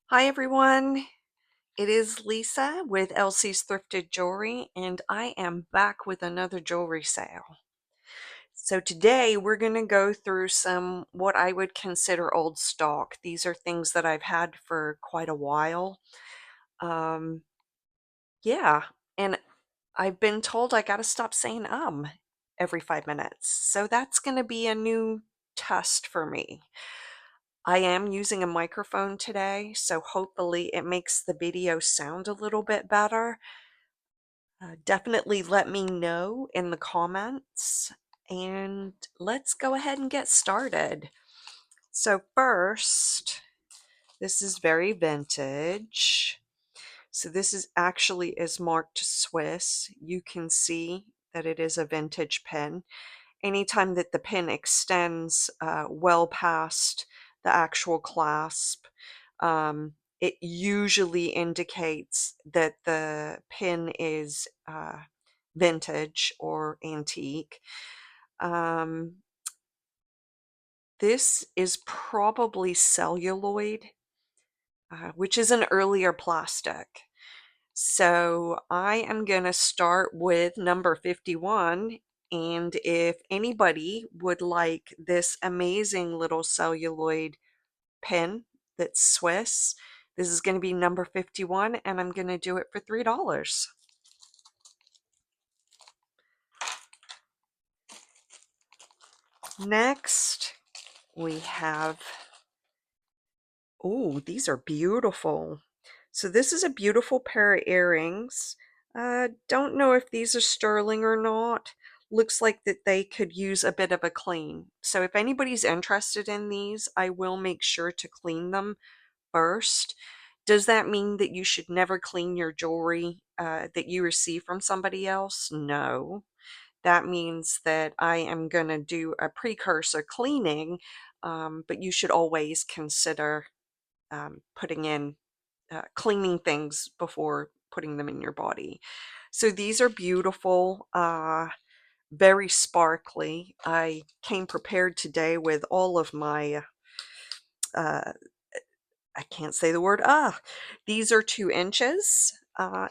Hi everyone, it is Lisa with Elsie's Thrifted Jewelry and I am back with another jewelry sale. So today we're going to go through some what I would consider old stock. These are things that I've had for quite a while. Um, yeah, and I've been told I got to stop saying every 5 minutes. So that's going to be a new test for me. I am using a microphone today, so hopefully it makes the video sound a little bit better. Definitely let me know in the comments, and let's go ahead and get started. So first, this is very vintage. So this is marked Swiss. You can see that it is a vintage pin. Anytime that the pin extends well past the actual clasp, it usually indicates that the pin is vintage or antique. Um, this is probably celluloid, which is an earlier plastic. So I am going to start with number 51. And if anybody would like this amazing little celluloid pin that's Swiss, this is going to be number 51 and I'm going to do it for $3. Next, we have, oh, these are beautiful. So this is a beautiful pair of earrings. Don't know if these are sterling or not. Looks like that they could use a bit of a clean. So if anybody's interested in these, I will make sure to clean them first. Does that mean that you should never clean your jewelry that you receive from somebody else? No. That means that I am going to do a precursor cleaning, but you should always consider putting in cleaning things before putting them in your body. So these are beautiful, very sparkly. I came prepared today with all of my, uh, I can't say the word These are 2 inches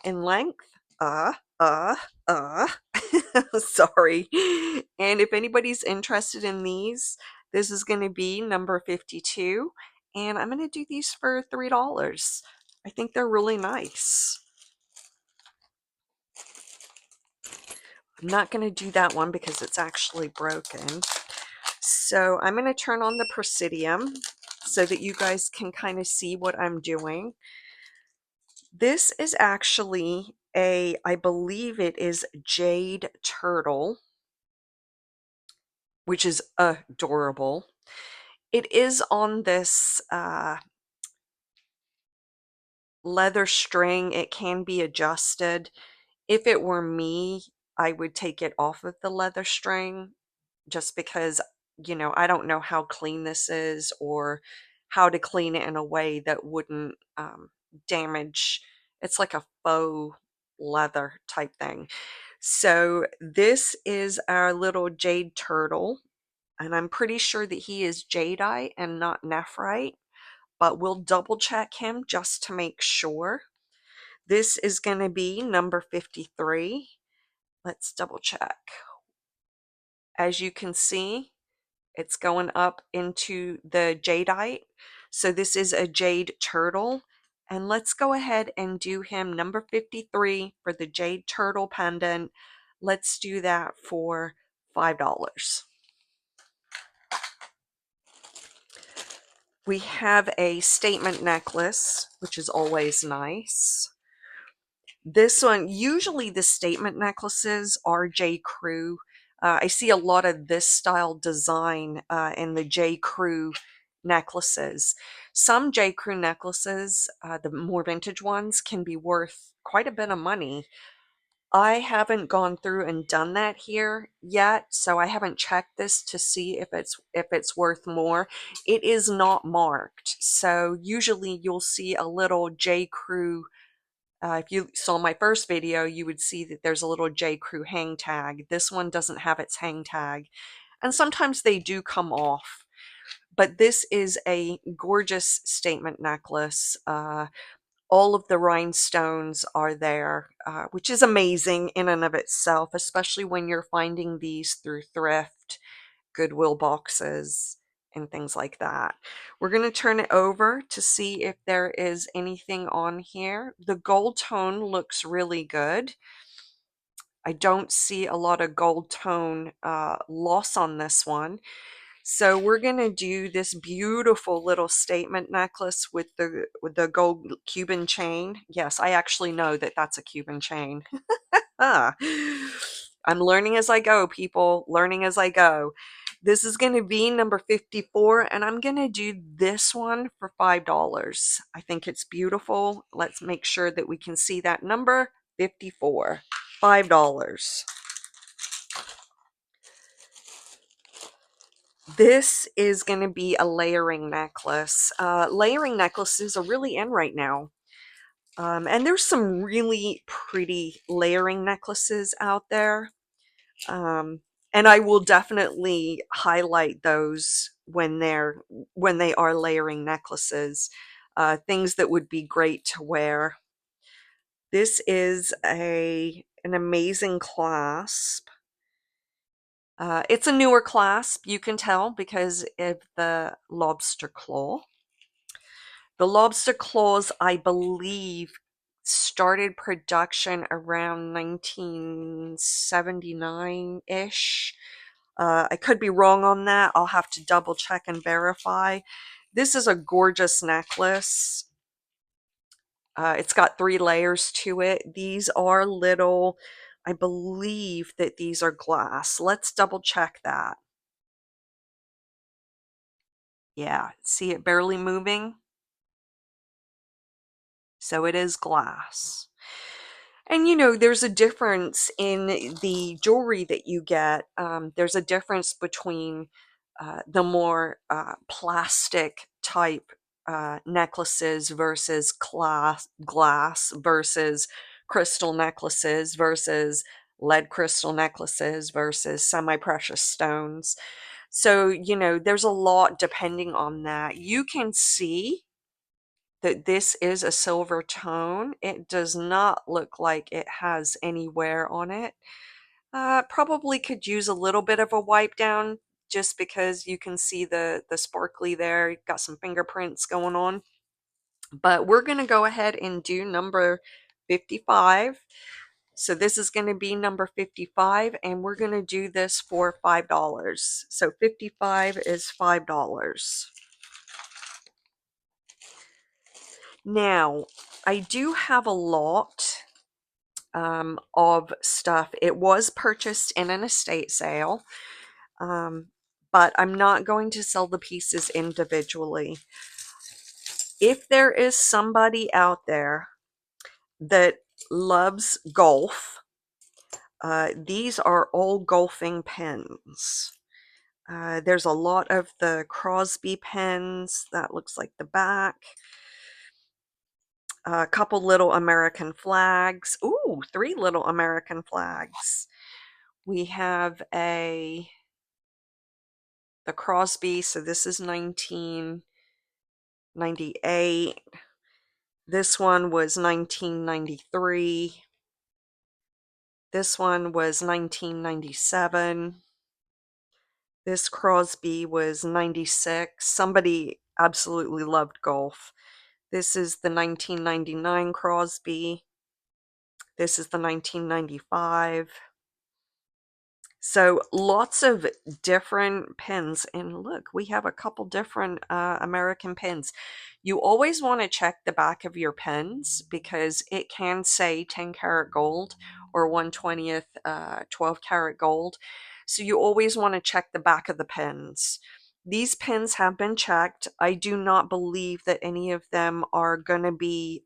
in length. Uh, uh, uh. Sorry. And if anybody's interested in these, this is going to be number 52. And I'm going to do these for $3. I think they're really nice. I'm not going to do that one because it's actually broken. So I'm going to turn on the Presidium so that you guys can kind of see what I'm doing. This is actually I believe it is jade turtle, which is adorable. It is on this leather string. It can be adjusted. If it were me, I would take it off of the leather string just because, I don't know how clean this is or how to clean it in a way that wouldn't damage. It's like a faux leather type thing. So this is our little jade turtle, and I'm pretty sure that he is jadeite and not nephrite, but we'll double check him just to make sure. This is going to be number 53. Let's double check. As you can see, it's going up into the jadeite. So this is a jade turtle. And let's go ahead and do him number 53 for the jade turtle pendant. Let's do that for $5. We have a statement necklace, which is always nice. This one, usually the statement necklaces are J. Crew. I see a lot of this style design in the J. Crew necklaces. Some J. Crew necklaces, the more vintage ones, can be worth quite a bit of money. I haven't gone through and done that here yet, so I haven't checked this to see if it's worth more. It is not marked, so usually you'll see a little J. Crew. If you saw my first video, you would see that there's a little J. Crew hang tag. This one doesn't have its hang tag, and sometimes they do come off. But this is a gorgeous statement necklace. All of the rhinestones are there, which is amazing in and of itself, especially when you're finding these through thrift, Goodwill boxes, and things like that. We're going to turn it over to see if there is anything on here. The gold tone looks really good. I don't see a lot of gold tone loss on this one. So we're going to do this beautiful little statement necklace with the gold Cuban chain. Yes, I actually know that that's a Cuban chain. Ah, I'm learning as I go, people, learning as I go. This is going to be number 54, and I'm going to do this one for $5. I think it's beautiful. Let's make sure that we can see that number, 54, $5. This is going to be a layering necklace. Layering necklaces are really in right now. And there's some really pretty layering necklaces out there. Um, and I will definitely highlight those when they are layering necklaces. Things that would be great to wear. This is an amazing clasp. It's a newer clasp, you can tell because of the lobster claw. The lobster claws, I believe, started production around 1979-ish. I could be wrong on that. I'll have to double check and verify. This is a gorgeous necklace. It's got 3 layers to it. These are little, I believe that these are glass. Let's double check that. Yeah, see it barely moving? So it is glass. And there's a difference in the jewelry that you get. There's a difference between the more plastic type necklaces versus glass versus crystal necklaces versus lead crystal necklaces versus semi-precious stones. So, there's a lot depending on that. You can see that this is a silver tone. It does not look like it has any wear on it. Probably could use a little bit of a wipe down just because you can see the sparkly there. You've got some fingerprints going on. But we're going to go ahead and do number 55. So this is going to be number 55, and we're going to do this for $5. So 55 is $5. Now, I do have a lot of stuff. It was purchased in an estate sale, but I'm not going to sell the pieces individually. If there is somebody out there that loves golf, these are all golfing pins. There's a lot of the Crosby pins. That looks like the back. A couple little American flags. Ooh, 3 little American flags. We have the Crosby, so this is 1998. This one was 1993. This one was 1997. This Crosby was 96. Somebody absolutely loved golf. This is the 1999 Crosby. This is the 1995. So lots of different pins. And look, we have a couple different American pins. You always want to check the back of your pins because it can say 10 karat gold or 1/20th 12 karat gold. So you always want to check the back of the pins. These pins have been checked. I do not believe that any of them are going to be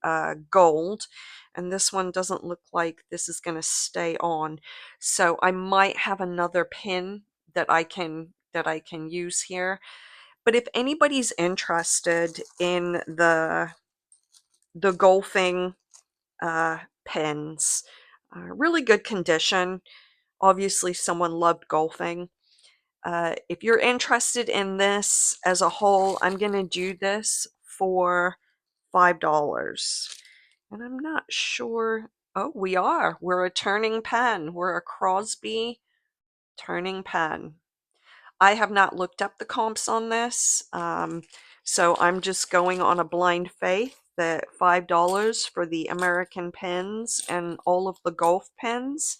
gold. And this one doesn't look like this is going to stay on. So I might have another pin that I can use here. But if anybody's interested in the golfing pins, really good condition. Obviously someone loved golfing. If you're interested in this as a whole, I'm going to do this for $5. And I'm not sure. Oh, we are. We're a turning pen. We're a Crosby turning pen. I have not looked up the comps on this, so I'm just going on a blind faith that $5 for the American pens and all of the golf pens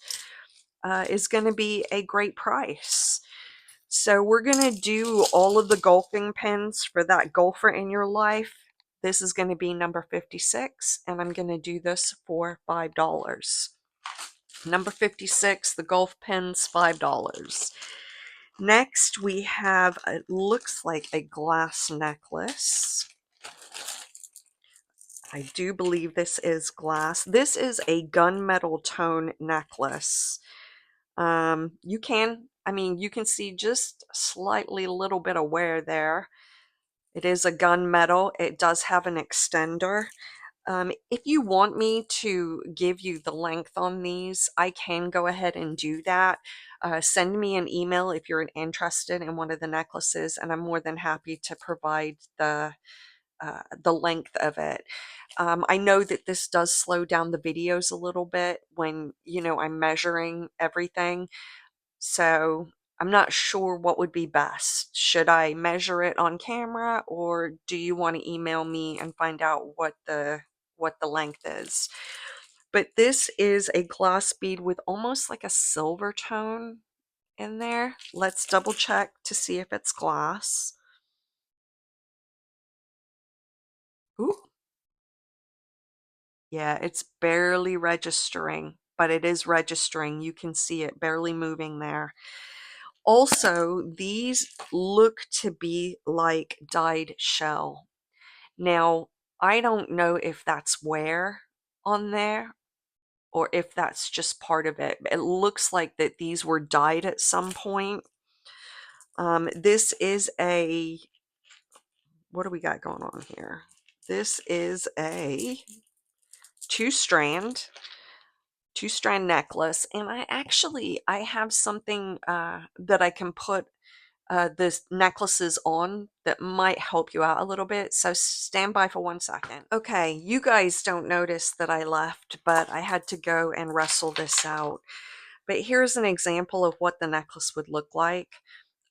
is going to be a great price. So we're going to do all of the golfing pens for that golfer in your life. This is going to be number 56, and I'm going to do this for $5. Number 56, the golf pens, $5. Next, we have, it looks like a glass necklace. I do believe this is glass. This is a gunmetal tone necklace. You can see just slightly a little bit of wear there. It is a gunmetal. It does have an extender. If you want me to give you the length on these, I can go ahead and do that. Send me an email if you're interested in one of the necklaces, and I'm more than happy to provide the length of it. I know that this does slow down the videos a little bit when, I'm measuring everything. So I'm not sure what would be best. Should I measure it on camera, or do you want to email me and find out what the length is? But this is a glass bead with almost like a silver tone in there. Let's double check to see if it's glass. Ooh. Yeah, it's barely registering, but it is registering. You can see it barely moving there. Also, these look to be like dyed shell. Now, I don't know if that's wear on there or if that's just part of it. It looks like that these were dyed at some point. This is a, what do we got going on here? This is a two-strand necklace, and I have something that I can put the necklaces on that might help you out a little bit. So stand by for 1 second. Okay, you guys don't notice that I left, but I had to go and wrestle this out. But here's an example of what the necklace would look like.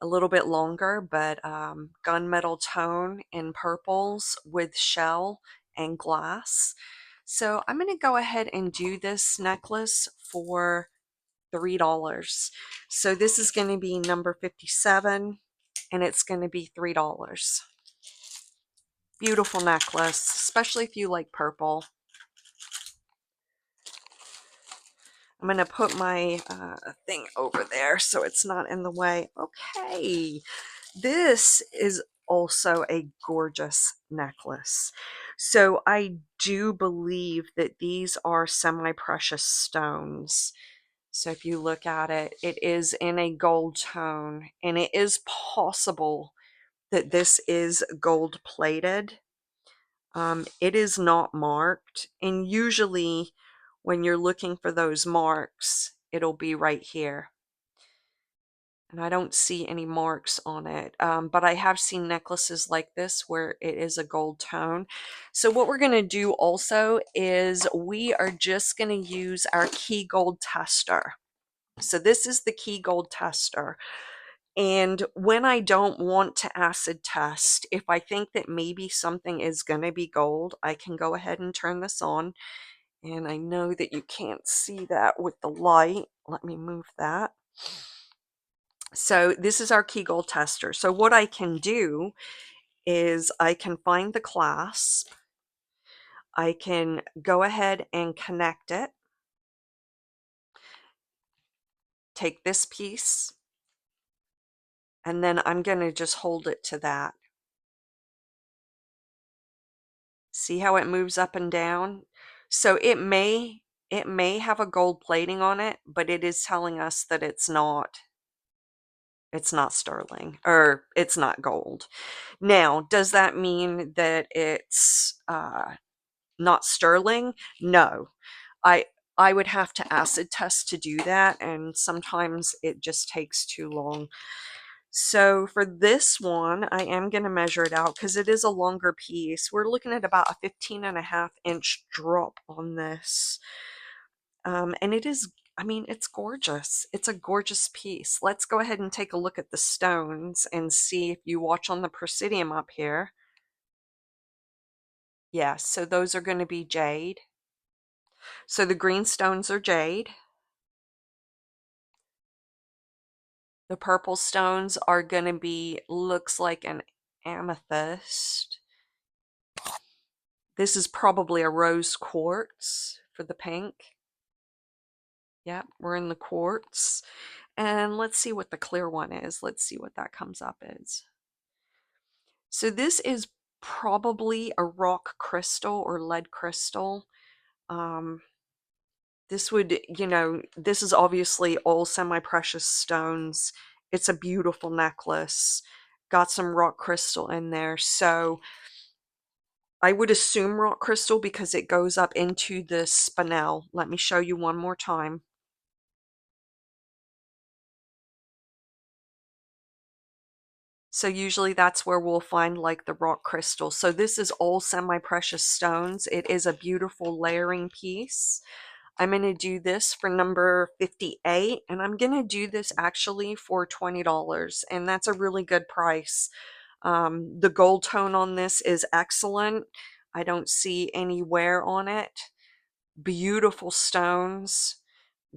A little bit longer, but gunmetal tone in purples with shell and glass. So I'm going to go ahead and do this necklace for $3. So this is going to be number 57, and it's going to be $3. Beautiful necklace, especially if you like purple. I'm going to put my thing over there so it's not in the way. Okay, this is also a gorgeous necklace. So I do believe that these are semi-precious stones. So if you look at it, it is in a gold tone, and it is possible that this is gold plated. It is not marked, and usually when you're looking for those marks, it'll be right here. And I don't see any marks on it, but I have seen necklaces like this where it is a gold tone. So what we're going to do also is we are just going to use our key gold tester. So this is the key gold tester. And when I don't want to acid test, if I think that maybe something is going to be gold, I can go ahead and turn this on. And I know that you can't see that with the light. Let me move that. So this is our key gold tester. So what I can do is I can find the clasp. I can go ahead and connect it. Take this piece, and then I'm going to just hold it to that. See how it moves up and down? So it may have a gold plating on it, but it is telling us that it's not sterling, or it's not gold. Now, does that mean that it's not sterling? No. I would have to acid test to do that, and sometimes it just takes too long. So for this one, I am going to measure it out because it is a longer piece. We're looking at about a 15.5-inch drop on this. And it is, I mean, it's gorgeous. It's a gorgeous piece. Let's go ahead and take a look at the stones and see if you watch on the Presidium up here. Yes, so those are going to be jade. So the green stones are jade. The purple stones are going to be, looks like an amethyst. This is probably a rose quartz for the pink. Yep, we're in the quartz. And let's see what the clear one is. Let's see what that comes up as. So this is probably a rock crystal or lead crystal. This would, this is obviously all semi-precious stones. It's a beautiful necklace. Got some rock crystal in there. So I would assume rock crystal because it goes up into the spinel. Let me show you one more time. So usually that's where we'll find like the rock crystal. So this is all semi-precious stones. It is a beautiful layering piece. I'm going to do this for number 58, and I'm going to do this actually for $20, and that's a really good price. The gold tone on this is excellent. I don't see any wear on it. Beautiful stones,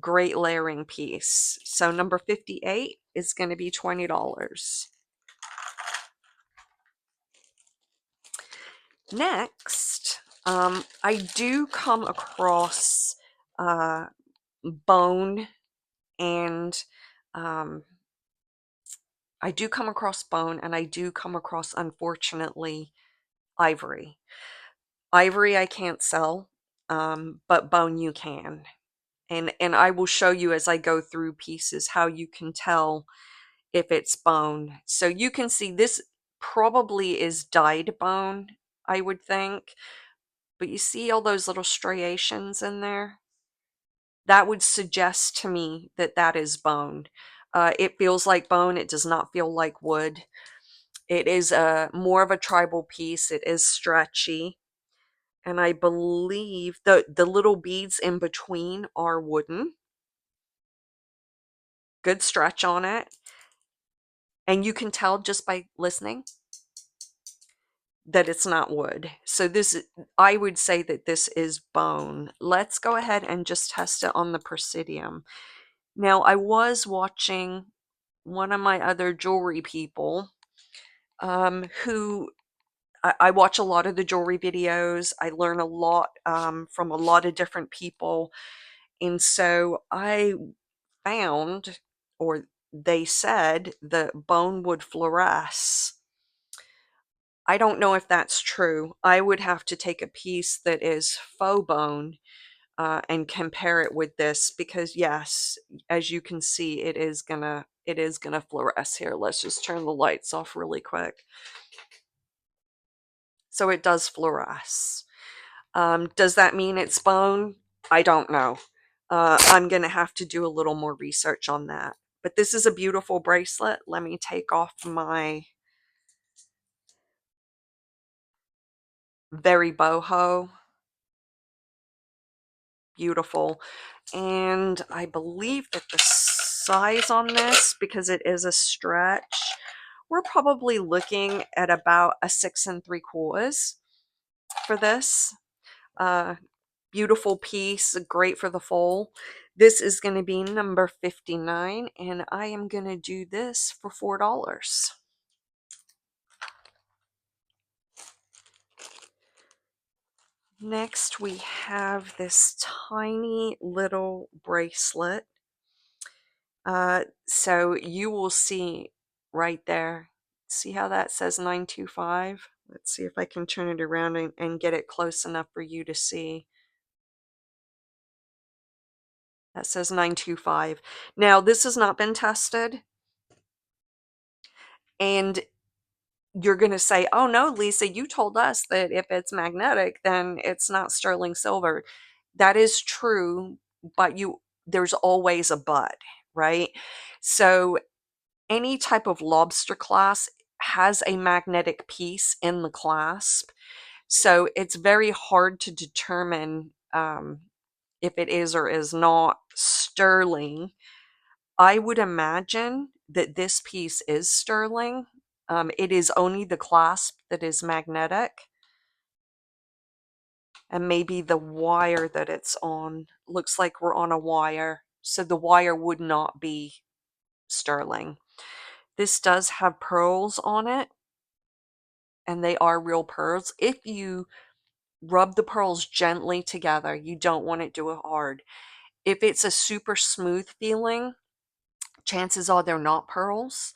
great layering piece. So number 58 is going to be $20. Next, I do come across bone, and I do come across bone, and I do come across, unfortunately, ivory. Ivory I can't sell, but bone you can. And I will show you as I go through pieces how you can tell if it's bone. So you can see this probably is dyed bone, I would think. But you see all those little striations in there? That would suggest to me that that is bone. It feels like bone. It does not feel like wood. It is more of a tribal piece. It is stretchy. And I believe the little beads in between are wooden. Good stretch on it. And you can tell just by listening that it's not wood. So this, I would say that this is bone. Let's go ahead and just test it on the Presidium. Now, I was watching one of my other jewelry people who I watch a lot of the jewelry videos. I learn a lot from a lot of different people. And so I found, or they said, that bone would fluoresce. I don't know if that's true. I would have to take a piece that is faux bone and compare it with this, because yes, as you can see, it is gonna fluoresce here. Let's just turn the lights off really quick. So it does fluoresce. Does that mean it's bone? I don't know. I'm gonna have to do a little more research on that. But this is a beautiful bracelet. Let me take off my very boho. Beautiful. And I believe that the size on this, because it is a stretch, we're probably looking at about a 6 3/4 for this. Beautiful piece, great for the foal. This is going to be number 59, and I am going to do this for $4. Next, we have this tiny little bracelet. So you will see right there. See how that says 925? Let's see if I can turn it around and get it close enough for you to see. That says 925. Now, this has not been tested. And you're going to say, oh no, Lisa, you told us that if it's magnetic, then it's not sterling silver. That is true, but there's always a but, right? So any type of lobster clasp has a magnetic piece in the clasp. So it's very hard to determine if it is or is not sterling. I would imagine that this piece is sterling. It is only the clasp that is magnetic, and maybe the wire that it's on looks like we're on a wire, so the wire would not be sterling. This does have pearls on it, and they are real pearls. If you rub the pearls gently together, you don't want it too hard. If it's a super smooth feeling, chances are they're not pearls.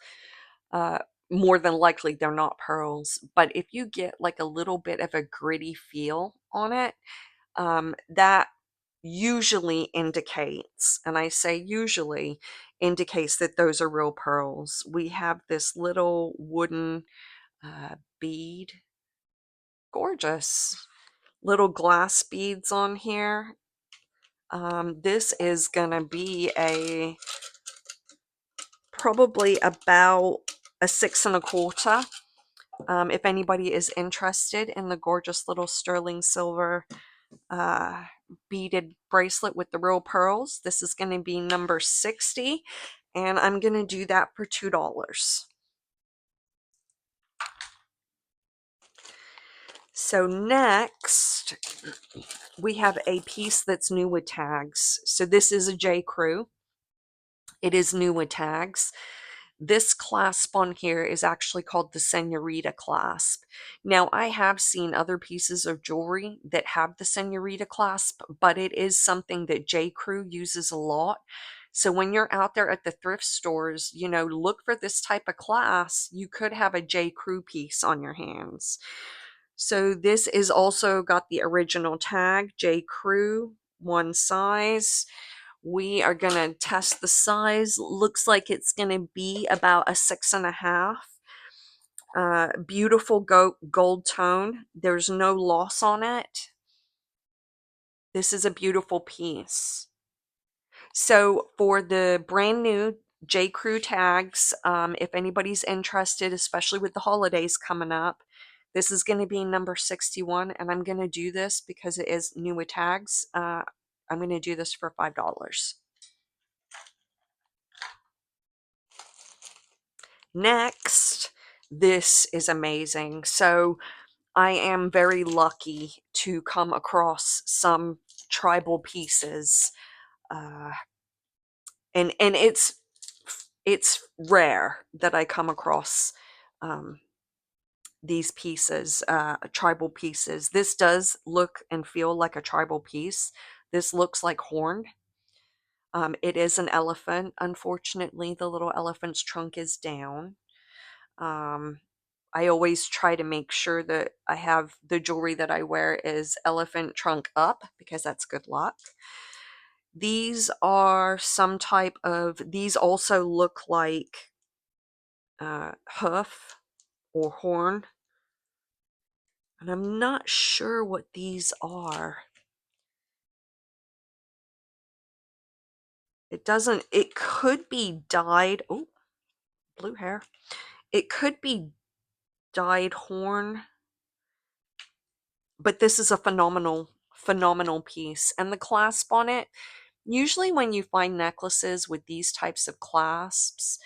Uh, More than likely they're not pearls. But if you get like a little bit of a gritty feel on it, that usually indicates, and I say usually, indicates that those are real pearls. We have this little wooden bead. Gorgeous. Little glass beads on here. This is gonna be probably about a 6 1/4. If anybody is interested in the gorgeous little sterling silver beaded bracelet with the real pearls, this is going to be number 60, and I'm going to do that for $2. So next, we have a piece that's new with tags. So this is a J. Crew. It is new with tags. This clasp on here is actually called the Senorita clasp. Now, I have seen other pieces of jewelry that have the Senorita clasp, but it is something that J. Crew uses a lot. So when you're out there at the thrift stores, you know, look for this type of clasp. You could have a J. Crew piece on your hands. So this is also got the original tag, J. Crew, one size. We are going to test the size. Looks like it's going to be about a 6 1/2. Beautiful gold tone. There's no loss on it. This is a beautiful piece. So for the brand new J. Crew tags, if anybody's interested, especially with the holidays coming up, this is going to be number 61, and I'm going to do this because it is new with tags. I'm going to do this for $5. Next, this is amazing. So I am very lucky to come across some tribal pieces, uh, and it's rare that I come across um, these pieces, tribal pieces. This does look and feel like a tribal piece. This looks like horn. It is an elephant. Unfortunately, the little elephant's trunk is down. Um, I always try to make sure that I have the jewelry that I wear is elephant trunk up because that's good luck. These are some type of, these also look like hoof or horn. And I'm not sure what these are. It doesn't, it could be dyed. Oh, blue hair. It could be dyed horn, but this is a phenomenal piece. And the clasp on it, usually when you find necklaces with these types of clasps,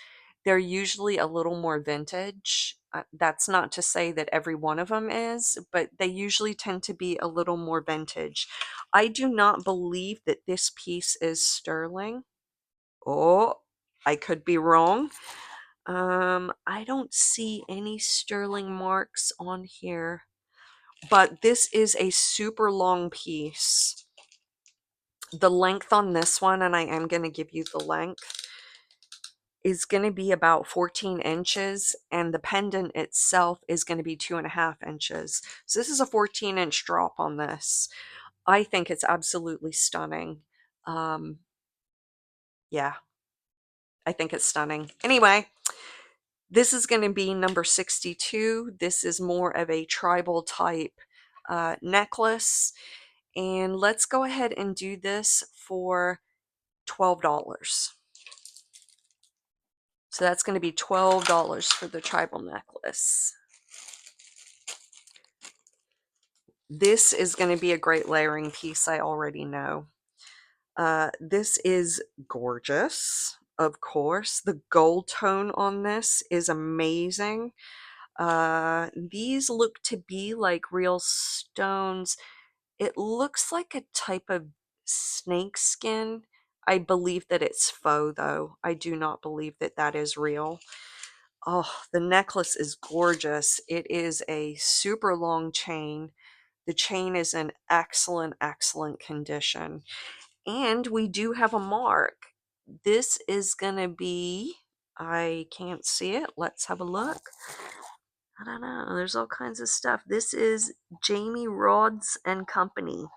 they're usually a little more vintage. That's not to say that every one of them is, but they usually tend to be a little more vintage. I do not believe that this piece is sterling. Oh, I could be wrong. I don't see any sterling marks on here, but this is a super long piece. The length on this one, and I am going to give you the length, is going to be about 14 inches, and the pendant itself is going to be 2.5 inches. So this is a 14-inch drop on this. I think it's absolutely stunning. Yeah, I think it's stunning. Anyway, this is going to be number 62. This is more of a tribal type necklace. And let's go ahead and do this for $12. So that's going to be $12 for the tribal necklace. This is going to be a great layering piece, I already know. This is gorgeous, of course. The gold tone on this is amazing. These look to be like real stones. It looks like a type of snake skin. I believe that it's faux, though. I do not believe that that is real. Oh, the necklace is gorgeous. It is a super long chain. The chain is in excellent, excellent condition. And we do have a mark. This is going to be, I can't see it. Let's have a look. I don't know. There's all kinds of stuff. This is Jamie Rods and Company.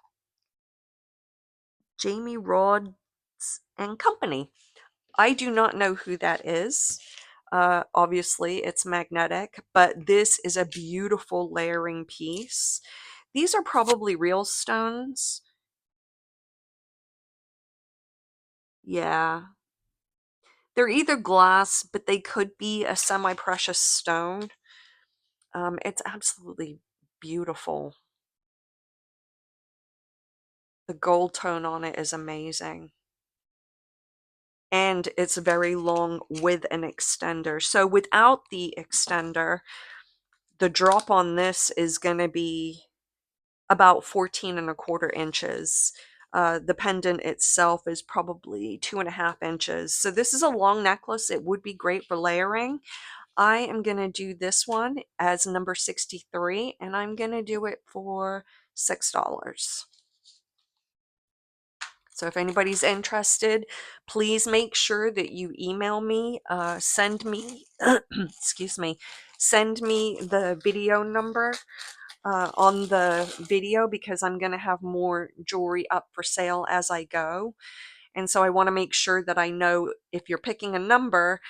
Jamie Rods and Company. I do not know who that is. Obviously, it's magnetic, but this is a beautiful layering piece. These are probably real stones. Yeah. They're either glass, but they could be a semi-precious stone. It's absolutely beautiful. The gold tone on it is amazing. And it's very long with an extender. So without the extender, the drop on this is going to be about 14.25 inches. The pendant itself is probably 2.5 inches. So this is a long necklace. It would be great for layering. I am going to do this one as number 63, and I'm going to do it for $6. So if anybody's interested, please make sure that you email me, send me, excuse me, send me the video number on the video, because I'm going to have more jewelry up for sale as I go. And so I want to make sure that I know, if you're picking a number,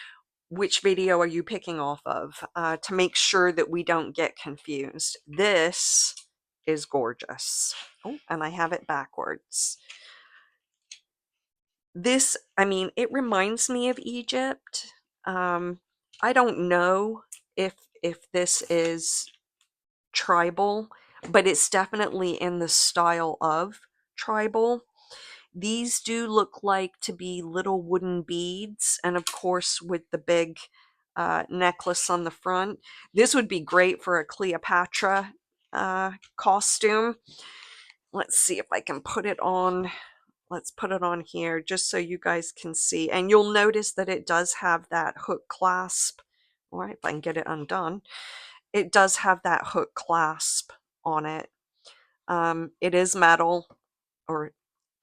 which video are you picking off of, to make sure that we don't get confused. This is gorgeous. Oh, and I have it backwards. This, I mean, it reminds me of Egypt. I don't know if this is tribal, but it's definitely in the style of tribal. These do look like to be little wooden beads, and of course with the big necklace on the front. This would be great for a Cleopatra costume. Let's see if I can put it on. Let's put it on here just so you guys can see. And you'll notice that it does have that hook clasp. All right, if I can get it undone. It does have that hook clasp on it. It is metal, or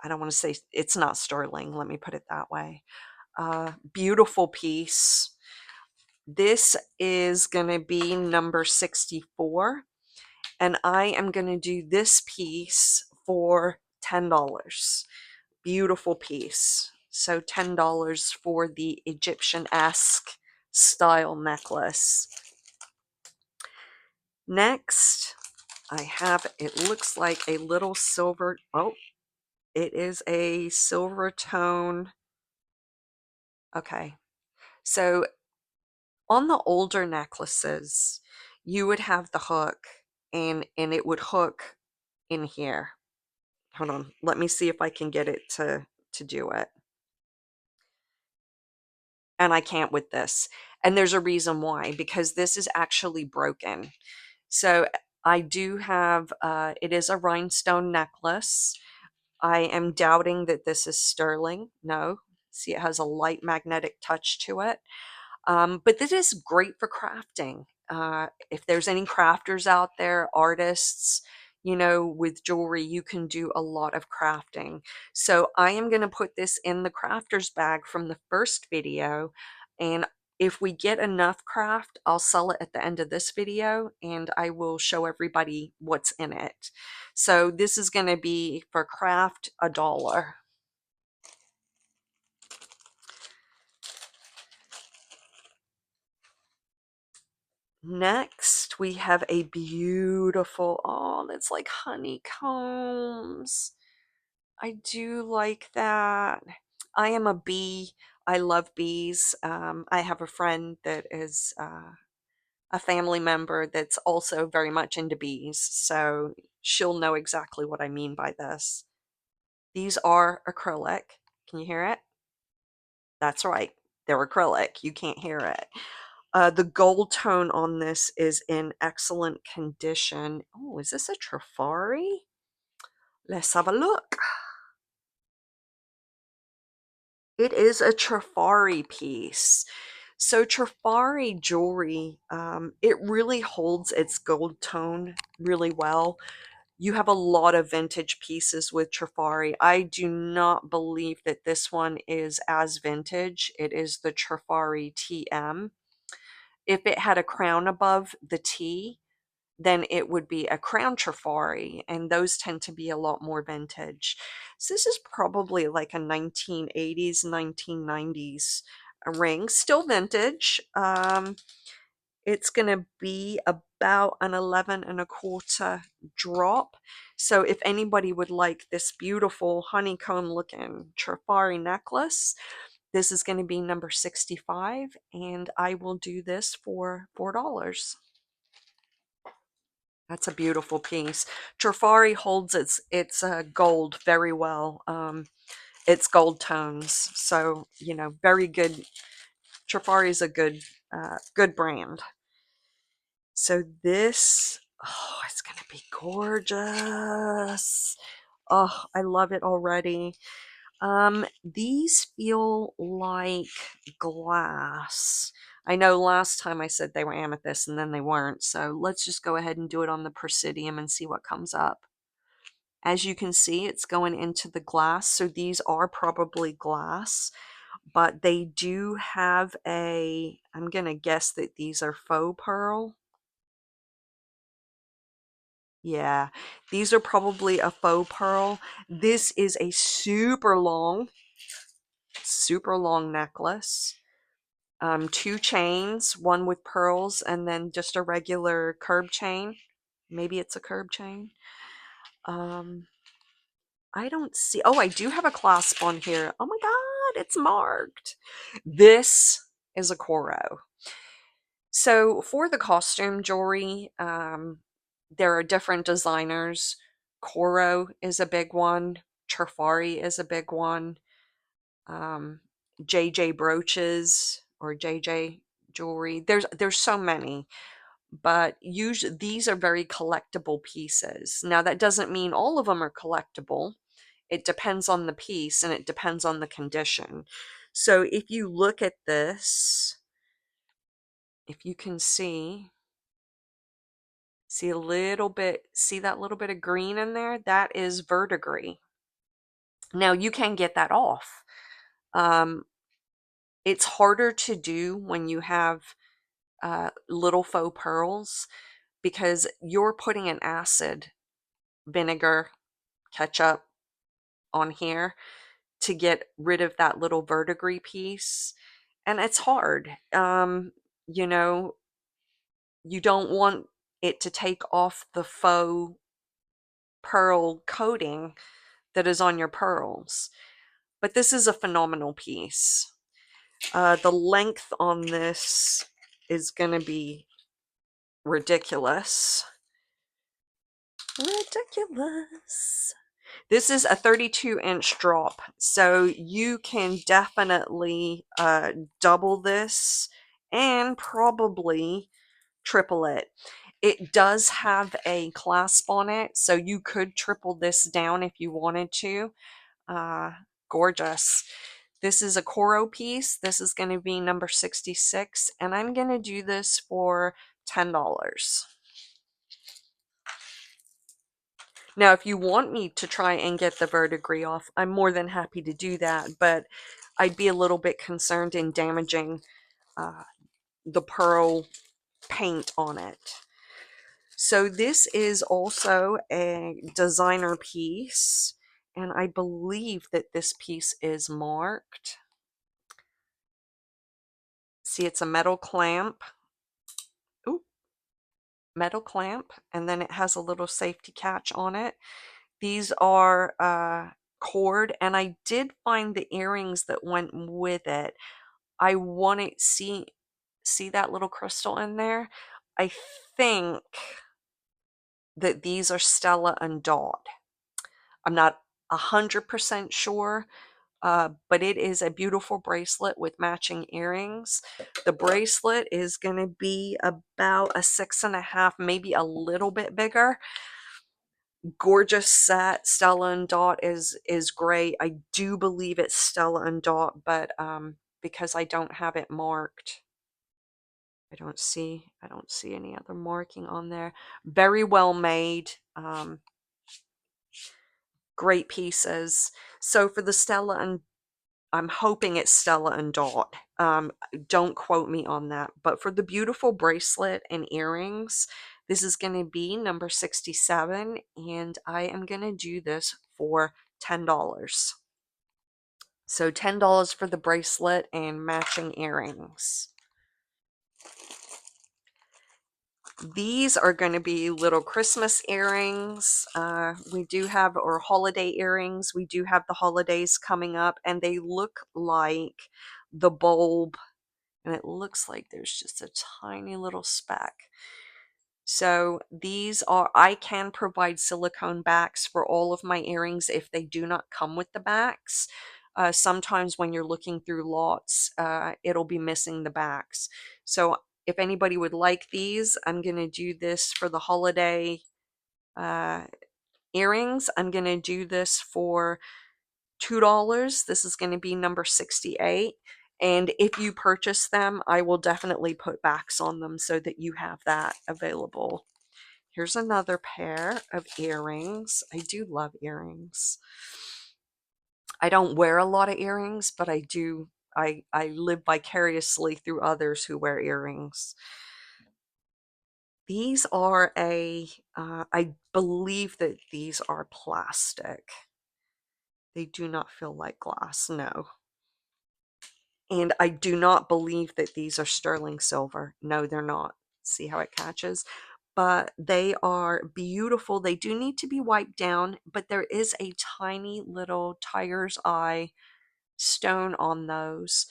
I don't want to say, it's not sterling. Let me put it that way. Beautiful piece. This is going to be number 64. And I am going to do this piece for $10. Beautiful piece. So $10 for the Egyptian-esque style necklace. Next, I have, it looks like a little silver, oh, it is a silver tone. Okay, so on the older necklaces, you would have the hook, and it would hook in here. Hold on, let me see if I can get it to do it. And I can't with this. And there's a reason why, because this is actually broken. So I do have, it is a rhinestone necklace. I am doubting that this is sterling. No. See, it has a light magnetic touch to it. But this is great for crafting. If there's any crafters out there, artists, you know, with jewelry, you can do a lot of crafting. So I am going to put this in the crafter's bag from the first video. And if we get enough craft, I'll sell it at the end of this video, and I will show everybody what's in it. So this is going to be, for craft, $1. Next, we have a beautiful, oh, that's like honeycombs. I do like that. I am a bee. I love bees. I have a friend that is a family member that's also very much into bees, so she'll know exactly what I mean by this. These are acrylic. Can you hear it? That's right. They're acrylic. You can't hear it. The gold tone on this is in excellent condition. Oh, is this a Trifari? Let's have a look. It is a Trifari piece. So Trifari jewelry, it really holds its gold tone really well. You have a lot of vintage pieces with Trifari. I do not believe that this one is as vintage. It is the Trifari TM. If it had a crown above the T, then it would be a crown Trifari, and those tend to be a lot more vintage. So this is probably like a 1980s, 1990s ring, still vintage. It's going to be about an 11 and a quarter drop. So if anybody would like this beautiful honeycomb looking Trifari necklace, this is going to be number 65, and I will do this for $4. That's a beautiful piece. Trifari holds its gold very well. It's gold tones, so you know, very good. Trifari is a good brand. So this, oh, it's gonna be gorgeous. Oh, I love it already. These feel like glass. I know last time I said they were amethyst and then they weren't, so let's just go ahead and do it on the Presidium and see what comes up. As you can see, it's going into the glass, so these are probably glass, but they do have I'm gonna guess that these are faux pearl. Yeah, these are probably a faux pearl. This is a super long necklace. Two chains, one with pearls and then just a regular curb chain. Maybe it's a curb chain. Um, I don't see. Oh, I do have a clasp on here. Oh my God, it's marked. This is a Coro. So for the costume jewelry, there are different designers. Coro is a big one. Trifari is a big one. Um, JJ brooches or JJ jewelry. There's so many, but usually these are very collectible pieces. Now that doesn't mean all of them are collectible. It depends on the piece and it depends on the condition. So if you look at this, if you can see a little bit, see that little bit of green in there? That is verdigris. Now you can get that off. Um, it's harder to do when you have little faux pearls because you're putting an acid, vinegar, ketchup on here to get rid of that little verdigris piece. And it's hard. You know, you don't want it to take off the faux pearl coating that is on your pearls. But this is a phenomenal piece. The length on this is going to be ridiculous. Ridiculous. This is a 32-inch drop, so you can definitely double this and probably triple it. It does have a clasp on it, so you could triple this down if you wanted to. Uh, Gorgeous. This is a Coro piece. This is going to be number 66, and I'm going to do this for $10. Now, if you want me to try and get the verdigris off, I'm more than happy to do that, but I'd be a little bit concerned in damaging uh, the pearl paint on it. So this is also a designer piece, and I believe that this piece is marked. See, it's a metal clamp. Ooh, metal clamp, and then it has a little safety catch on it. These are cord, and I did find the earrings that went with it. I want to see that little crystal in there? I think that these are Stella and Dot. I'm not 100% sure, but it is a beautiful bracelet with matching earrings. The bracelet is going to be about a 6.5, maybe a little bit bigger. Gorgeous set. Stella and Dot is great. I do believe it's Stella and Dot, but because I don't have it marked, I don't see any other marking on there. Very well made. Great pieces. So for the Stella and I'm hoping it's Stella and Dot. Don't quote me on that. But for the beautiful bracelet and earrings, this is going to be number 67, and I am going to do this for $10. So $10 for the bracelet and matching earrings. These are going to be little Christmas earrings. We do have, or holiday earrings. We do have the holidays coming up, and they look like the bulb, and it looks like there's just a tiny little speck. So these are, I can provide silicone backs for all of my earrings if they do not come with the backs. Sometimes when you're looking through lots, it'll be missing the backs. So if anybody would like these, I'm going to do this for the holiday earrings. I'm going to do this for $2. This is going to be number 68. And if you purchase them, I will definitely put backs on them so that you have that available. Here's another pair of earrings. I do love earrings. I don't wear a lot of earrings, but I do. I live vicariously through others who wear earrings. These are I believe that these are plastic. They do not feel like glass, no. And I do not believe that these are sterling silver. No, they're not. See how it catches? But they are beautiful. They do need to be wiped down, but there is a tiny little tiger's eye stone on those.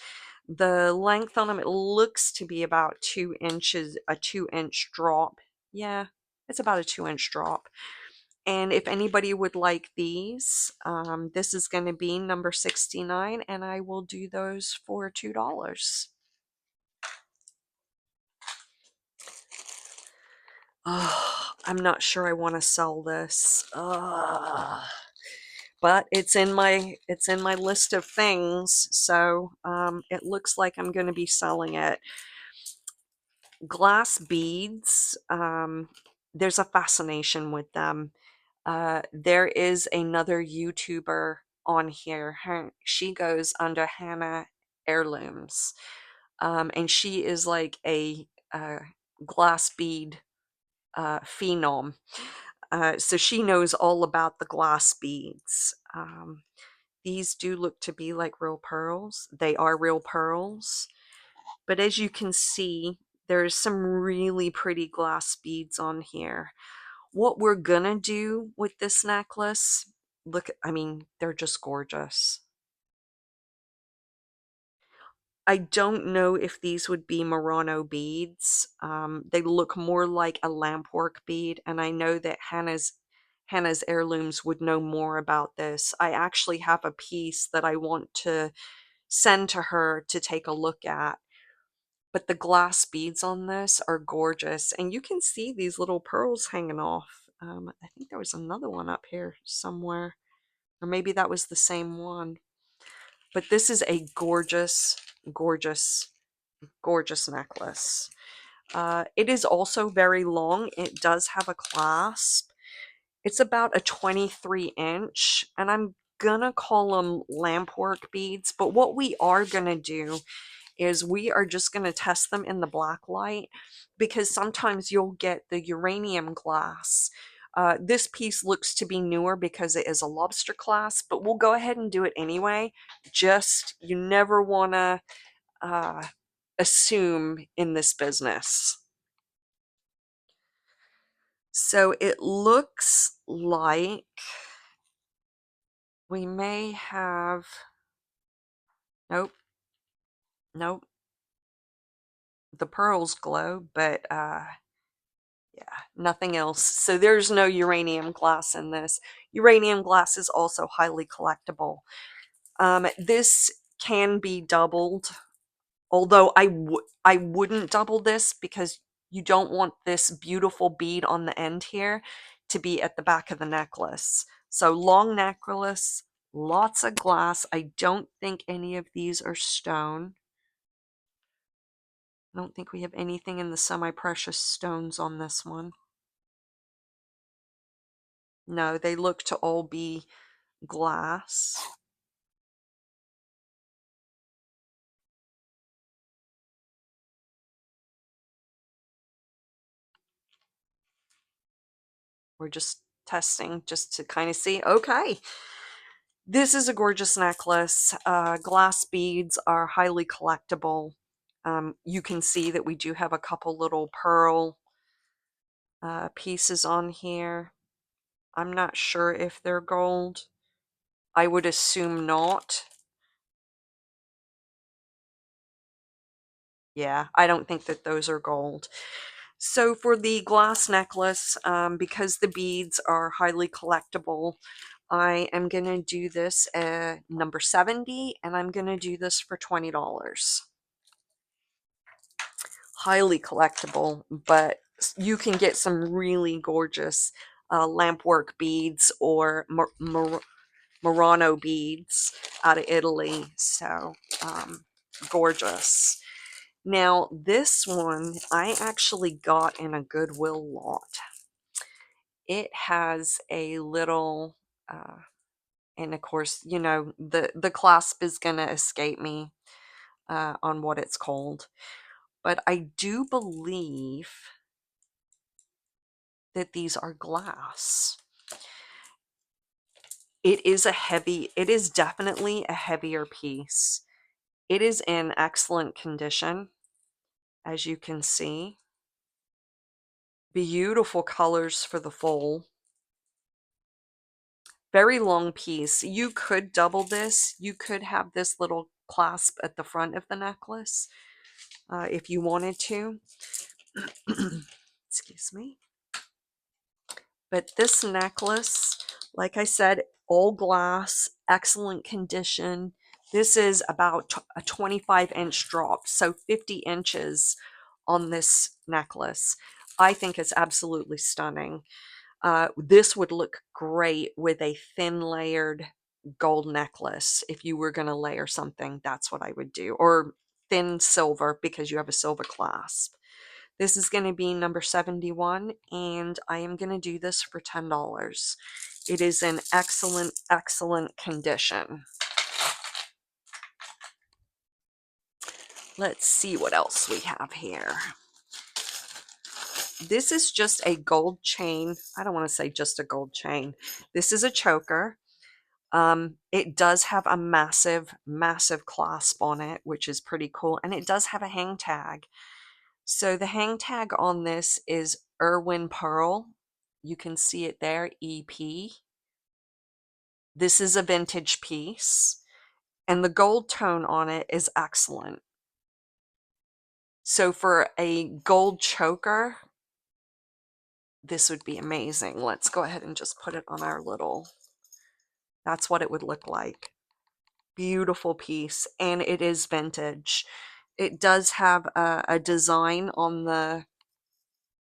The length on them, it looks to be about 2 inches, a 2-inch drop. Yeah, it's about a 2-inch drop. And if anybody would like these, this is going to be number 69, and I will do those for $2. Oh, I'm not sure I want to sell this. But it's in my list of things, so it looks like I'm going to be selling it. Glass beads, there's a fascination with them. There is another YouTuber on here. She goes under Hannah Heirlooms, and she is like a glass bead phenom. So she knows all about the glass beads. These do look to be like real pearls. They are real pearls. But as you can see, there's some really pretty glass beads on here. What we're gonna do with this necklace, look, I mean, they're just gorgeous. I don't know if these would be Murano beads. They look more like a lampwork bead, and I know that Hannah's Heirlooms would know more about this. I actually have a piece that I want to send to her to take a look at. But the glass beads on this are gorgeous, and you can see these little pearls hanging off. I think there was another one up here somewhere, or maybe that was the same one. But this is a gorgeous, gorgeous, gorgeous necklace. It is also very long. It does have a clasp. It's about a 23-inch, and I'm gonna call them lampwork beads. But what we are gonna do is we are just going to test them in the black light, because sometimes you'll get the uranium glass. This piece looks to be newer because it is a lobster clasp, but we'll go ahead and do it anyway. Just, you never want to assume in this business. So it looks like We may have, nope, nope. The pearls glow, but yeah, nothing else. So there's no uranium glass in this. Uranium glass is also highly collectible. This can be doubled, although I wouldn't double this because you don't want this beautiful bead on the end here to be at the back of the necklace. So long necklace, lots of glass. I don't think any of these are stone. I don't think we have anything in the semi-precious stones on this one. No, they look to all be glass. We're just testing just to kind of see. Okay, this is a gorgeous necklace. Glass beads are highly collectible. You can see that we do have a couple little pearl pieces on here. I'm not sure if they're gold. I would assume not. Yeah, I don't think that those are gold. So for the glass necklace, because the beads are highly collectible, I am going to do this at number 70, and I'm going to do this for $20. Highly collectible, but you can get some really gorgeous lampwork beads or Murano beads out of Italy. So gorgeous. Now, this one I actually got in a Goodwill lot. It has a little, and of course, you know, the clasp is going to escape me on what it's called. But I do believe that these are glass. It is definitely a heavier piece. It is in excellent condition, as you can see. Beautiful colors for the foal. Very long piece. You could double this. You could have this little clasp at the front of the necklace if you wanted to. Excuse me. But this necklace, like I said, all glass, excellent condition. This is about a 25-inch drop, so 50 inches on this necklace. I think it's absolutely stunning. This would look great with a thin layered gold necklace. If you were going to layer something, that's what I would do. Or thin silver because you have a silver clasp. This is going to be number 71, and I am going to do this for $10. It is in excellent, excellent condition. Let's see what else we have here. This is just a gold chain. I don't want to say just a gold chain. This is a choker. It does have a massive, massive clasp on it, which is pretty cool. And it does have a hang tag. So the hang tag on this is Irwin Pearl. You can see it there, EP. This is a vintage piece. And the gold tone on it is excellent. So for a gold choker, this would be amazing. Let's go ahead and just put it on our little, that's what it would look like. Beautiful piece, and it is vintage. It does have a design on the,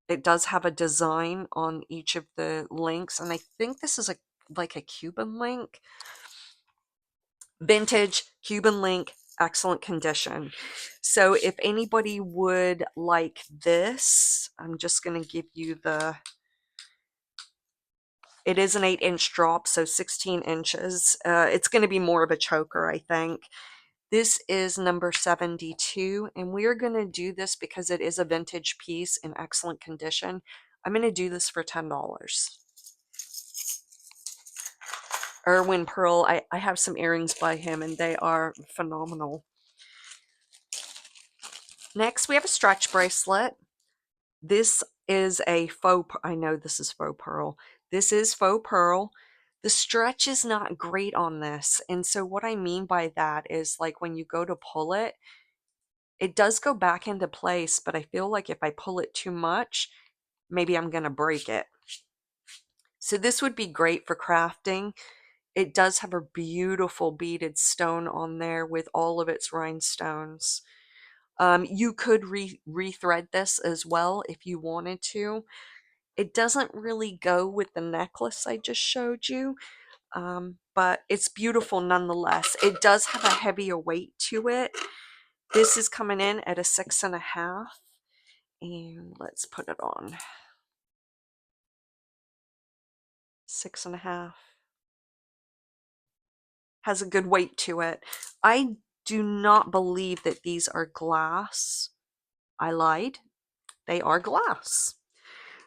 it does have a design on each of the links, and I think this is like a Cuban link. Vintage Cuban link, excellent condition. So if anybody would like this, I'm just going to give you the, it is an 8-inch drop, so 16 inches. It's going to be more of a choker, I think. This is number 72, and we are going to do this because it is a vintage piece in excellent condition. I'm going to do this for $10. Irwin Pearl, I have some earrings by him, and they are phenomenal. Next, we have a stretch bracelet. This is a faux, I know this is faux pearl. This is faux pearl. The stretch is not great on this. And so what I mean by that is like when you go to pull it, it does go back into place, but I feel like if I pull it too much, maybe I'm going to break it. So this would be great for crafting. It does have a beautiful beaded stone on there with all of its rhinestones. You could rethread this as well if you wanted to. It doesn't really go with the necklace I just showed you, but it's beautiful nonetheless. It does have a heavier weight to it. This is coming in at a 6.5, and let's put it on 6.5. Has a good weight to it. I do not believe that these are glass. I lied. They are glass.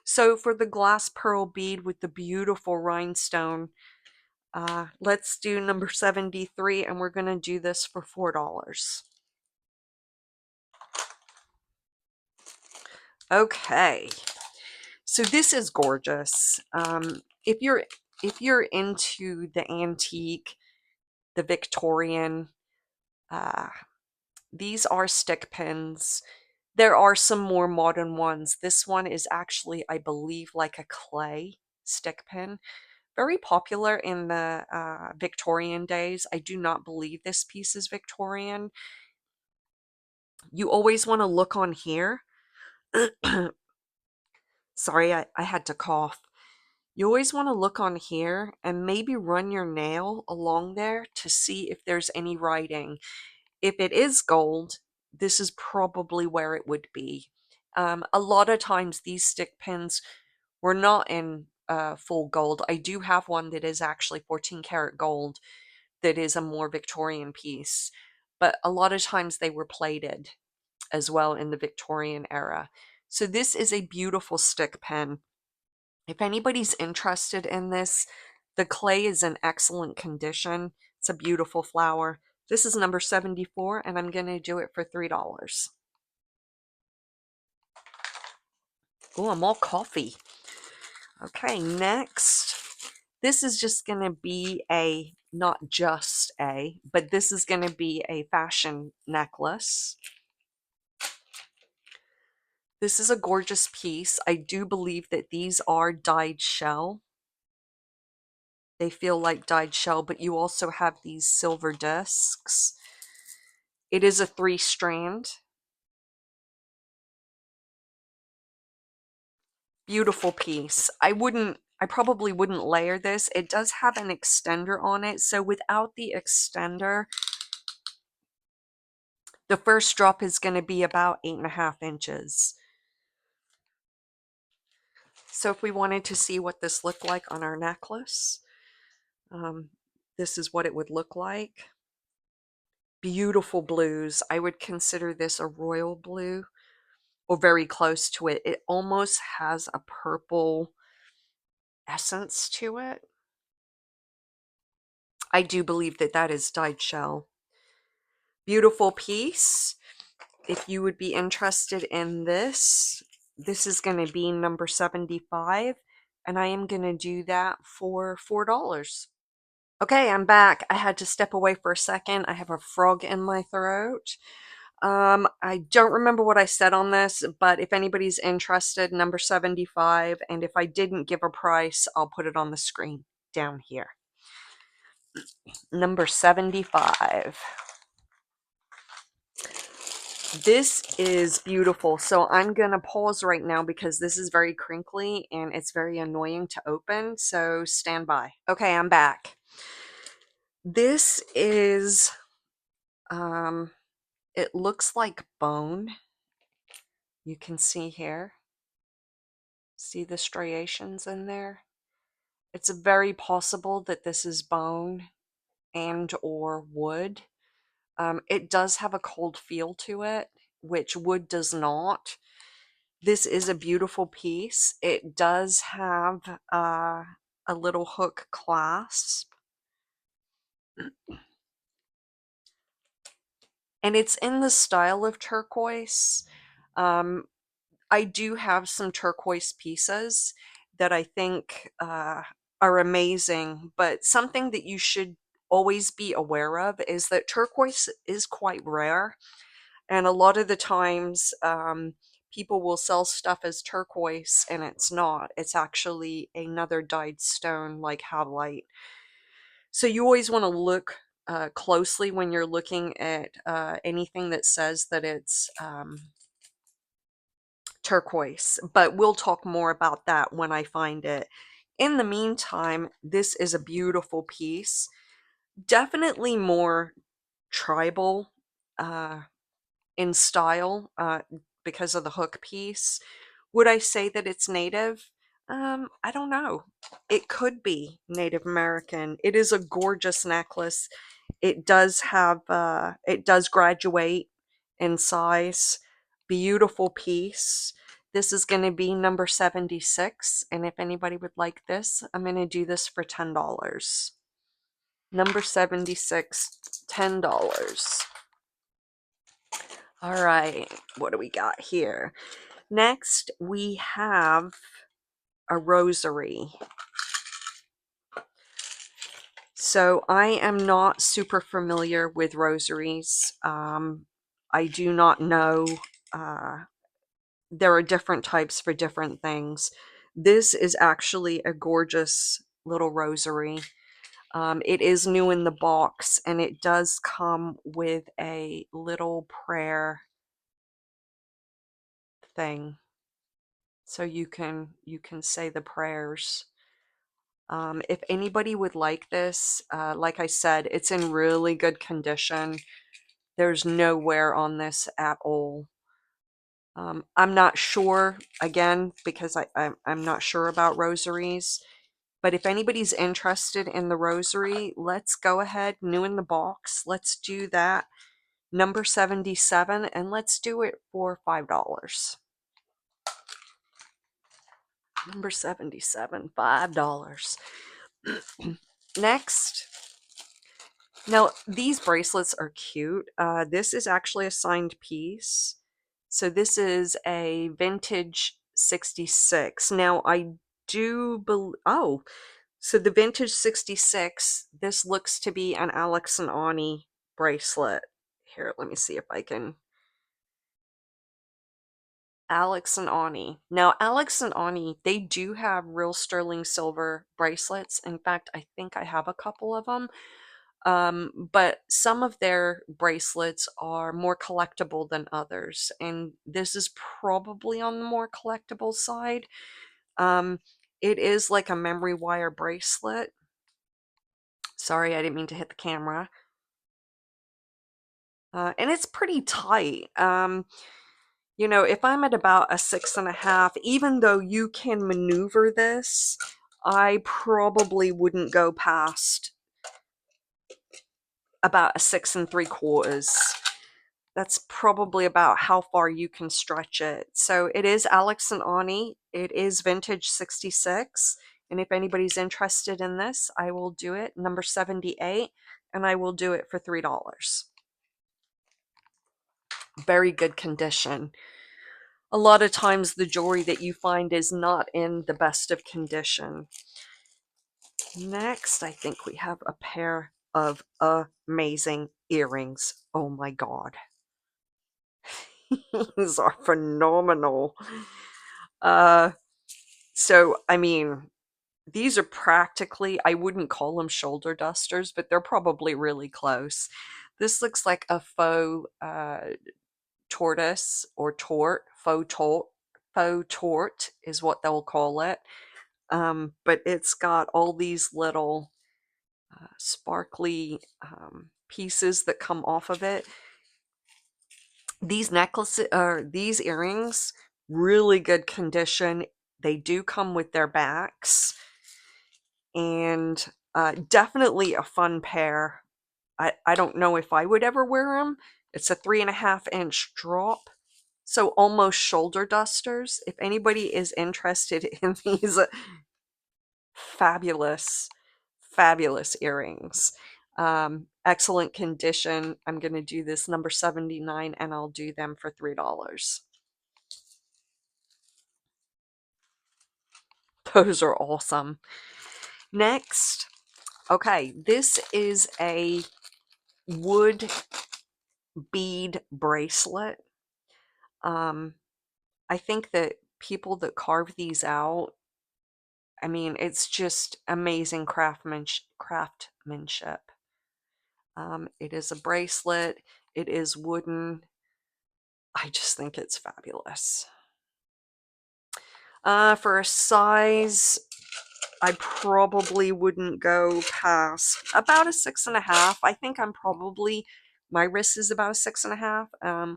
So for the glass pearl bead with the beautiful rhinestone, let's do number 73, and we're going to do this for $4. Okay, so this is gorgeous. If you're into the antique, the Victorian, uh, these are stick pins. There are some more modern ones. This one is actually, I believe, like a clay stick pin. Very popular in the Victorian days. I do not believe this piece is Victorian. You always want to look on here. Sorry, I had to cough. You always want to look on here and maybe run your nail along there to see if there's any writing. If it is gold, this is probably where it would be. A lot of times these stick pins were not in full gold. I do have one that is actually 14 karat gold that is a more Victorian piece, but a lot of times they were plated as well in the Victorian era. So this is a beautiful stick pen. If anybody's interested in this, the clay is in excellent condition. It's a beautiful flower. This is number 74, and I'm going to do it for $3. Oh, I'm all coffee. Okay, next. This is just going to be not just but this is going to be a fashion necklace. This is a gorgeous piece. I do believe that these are dyed shell. They feel like dyed shell, but you also have these silver discs. It is a 3-strand. Beautiful piece. I probably wouldn't layer this. It does have an extender on it, so without the extender, the first drop is going to be about 8.5 inches. So if we wanted to see what this looked like on our necklace, this is what it would look like. Beautiful blues. I would consider this a royal blue, or very close to it. It almost has a purple essence to it. I do believe that that is dyed shell. Beautiful piece. If you would be interested in this, this is going to be number 75, and I am going to do that for $4. Okay, I'm back. I had to step away for a second. I have a frog in my throat. I don't remember what I said on this, but if anybody's interested, number 75, and if I didn't give a price, I'll put it on the screen down here. Number 75. This is beautiful. So I'm going to pause right now because this is very crinkly and it's very annoying to open. So stand by. Okay, I'm back. This is, it looks like bone. You can see here. See the striations in there? It's very possible that this is bone and or wood. It does have a cold feel to it, which wood does not. This is a beautiful piece. It does have a little hook clasp. And it's in the style of turquoise. I do have some turquoise pieces that I think are amazing, but something that you should always be aware of is that turquoise is quite rare. And a lot of the times, people will sell stuff as turquoise and it's not. It's actually another dyed stone like halite. So you always want to look closely when you're looking at anything that says that it's turquoise, but we'll talk more about that when I find it. In the meantime, this is a beautiful piece. Definitely more tribal uh, in style because of the hook piece. Would I say that it's native? I don't know. It could be Native American. It is a gorgeous necklace. It does graduate in size. Beautiful piece. This is going to be number 76. And if anybody would like this, I'm going to do this for $10. Number 76, $10. All right, what do we got here? Next, we have a rosary. So I am not super familiar with rosaries. I do not know. Uh, there are different types for different things. This is actually a gorgeous little rosary. It is new in the box, and it does come with a little prayer thing, so you can say the prayers. If anybody would like this, like I said, it's in really good condition. There's no wear on this at all. I'm not sure, again, because I'm not sure about rosaries. But if anybody's interested in the rosary, let's go ahead, new in the box. Let's do that. Number 77, and let's do it for $5. Number 77, $5. Next. Now, these bracelets are cute. This is actually a signed piece. So this is a vintage 66. Now, I do believe, oh, so the vintage 66, this looks to be an Alex and Ani bracelet. Here, let me see if I can. Alex and Ani. Now, Alex and Ani, they do have real sterling silver bracelets. In fact, I think I have a couple of them. But some of their bracelets are more collectible than others, and this is probably on the more collectible side. Um, it is like a memory wire bracelet. Sorry, I didn't mean to hit the camera. And it's pretty tight. If I'm at about a 6.5, even though you can maneuver this, I probably wouldn't go past about a 6 3/4. That's probably about how far you can stretch it. So it is Alex and Ani. It is vintage 66. And if anybody's interested in this, I will do it. Number 78. And I will do it for $3. Very good condition. A lot of times the jewelry that you find is not in the best of condition. Next, I think we have a pair of amazing earrings. Oh my God. These are phenomenal. Uh, so, I mean, these are practically, I wouldn't call them shoulder dusters, but they're probably really close. This looks like a faux tortoise or faux tort is what they'll call it. But it's got all these little sparkly pieces that come off of it. These necklaces or these earrings, really good condition. They do come with their backs, and definitely a fun pair. I don't know if I would ever wear them. It's a 3.5-inch drop, so almost shoulder dusters. If anybody is interested in these fabulous, fabulous earrings, excellent condition. I'm going to do this number 79, and I'll do them for $3. Those are awesome. Next, okay, this is a wood bead bracelet. I think that people that carve these out, I mean, it's just amazing craftsmanship. It is a bracelet. It is wooden. I just think it's fabulous. For a size, I probably wouldn't go past about a 6.5. I think my wrist is about a 6.5.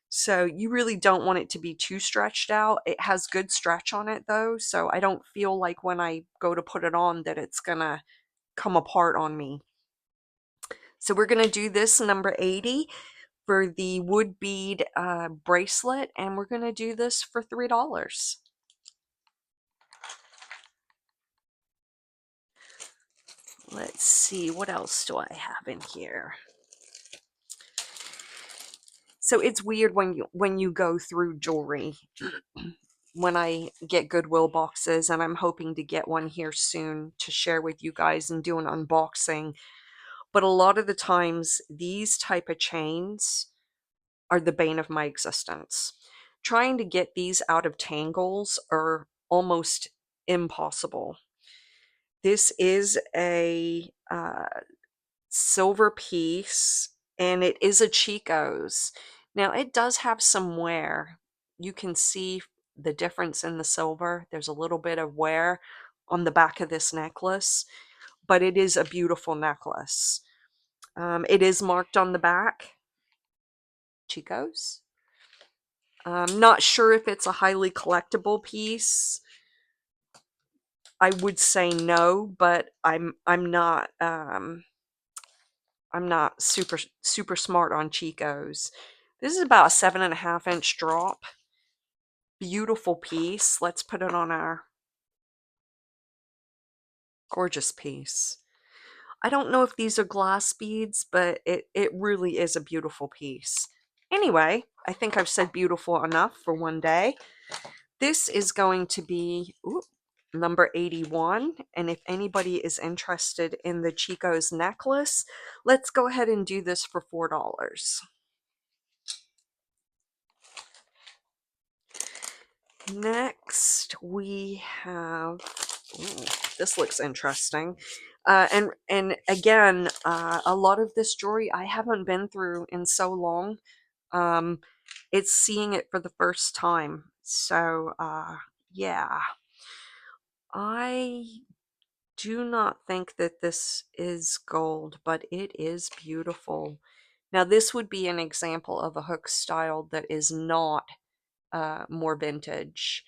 So you really don't want it to be too stretched out. It has good stretch on it though, so I don't feel like when I go to put it on that it's gonna come apart on me. So we're gonna do this number 80 for the wood bead bracelet, and we're gonna do this for $3. Let's see, what else do I have in here? So it's weird when you go through jewelry. When I get Goodwill boxes, and I'm hoping to get one here soon to share with you guys and do an unboxing. But a lot of the times, these type of chains are the bane of my existence. Trying to get these out of tangles are almost impossible. This is a silver piece, and it is a Chico's. Now, it does have some wear. You can see the difference in the silver. There's a little bit of wear on the back of this necklace, but it is a beautiful necklace. It is marked on the back, Chico's. I'm not sure if it's a highly collectible piece. I would say no, but I'm not super smart on Chico's. This is about a 7.5-inch drop. Beautiful piece. Let's put it on our gorgeous piece. I don't know if these are glass beads, but it really is a beautiful piece. Anyway, I think I've said beautiful enough for one day. This is going to be number 81. And if anybody is interested in the Chico's necklace, let's go ahead and do this for $4. Next, we have, this looks interesting. And again, a lot of this jewelry I haven't been through in so long. It's seeing it for the first time. So, yeah. I do not think that this is gold, but it is beautiful. Now, this would be an example of a hook style that is not more vintage.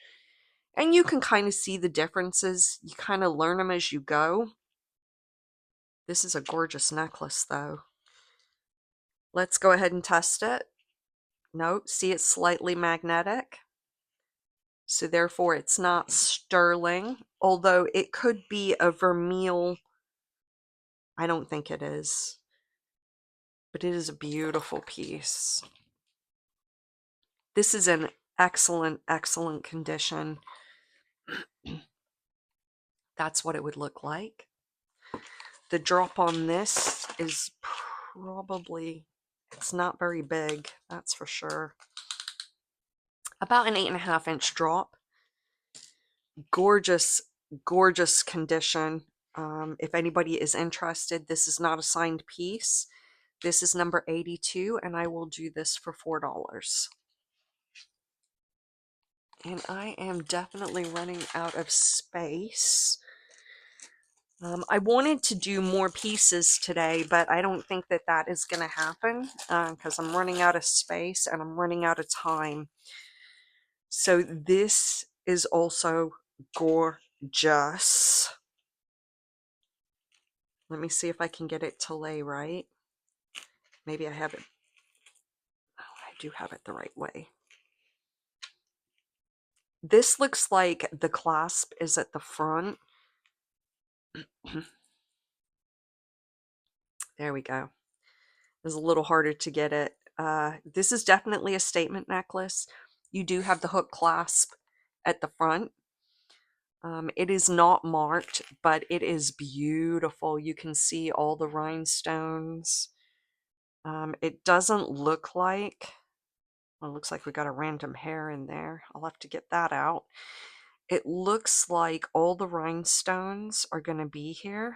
And you can kind of see the differences. You kind of learn them as you go. This is a gorgeous necklace, though. Let's go ahead and test it. Note, see it's slightly magnetic. So therefore it's not sterling, although it could be a vermeil. I don't think it is. But it is a beautiful piece. This is in excellent, excellent condition. That's what it would look like. The drop on this is probably, it's not very big, that's for sure. About an 8.5-inch drop. Gorgeous, gorgeous condition. If anybody is interested, this is not a signed piece. This is number 82, and I will do this for $4. And I am definitely running out of space. I wanted to do more pieces today, but I don't think that that is going to happen because I'm running out of space and I'm running out of time. So this is also gorgeous. Let me see if I can get it to lay right. Maybe I have it. Oh, I do have it the right way. This looks like the clasp is at the front. There we go. It's a little harder to get it. This is definitely a statement necklace. You do have the hook clasp at the front. It is not marked, but it is beautiful. You can see all the rhinestones. It doesn't look like, well, it looks like we got a random hair in there. I'll have to get that out. It looks like all the rhinestones are going to be here.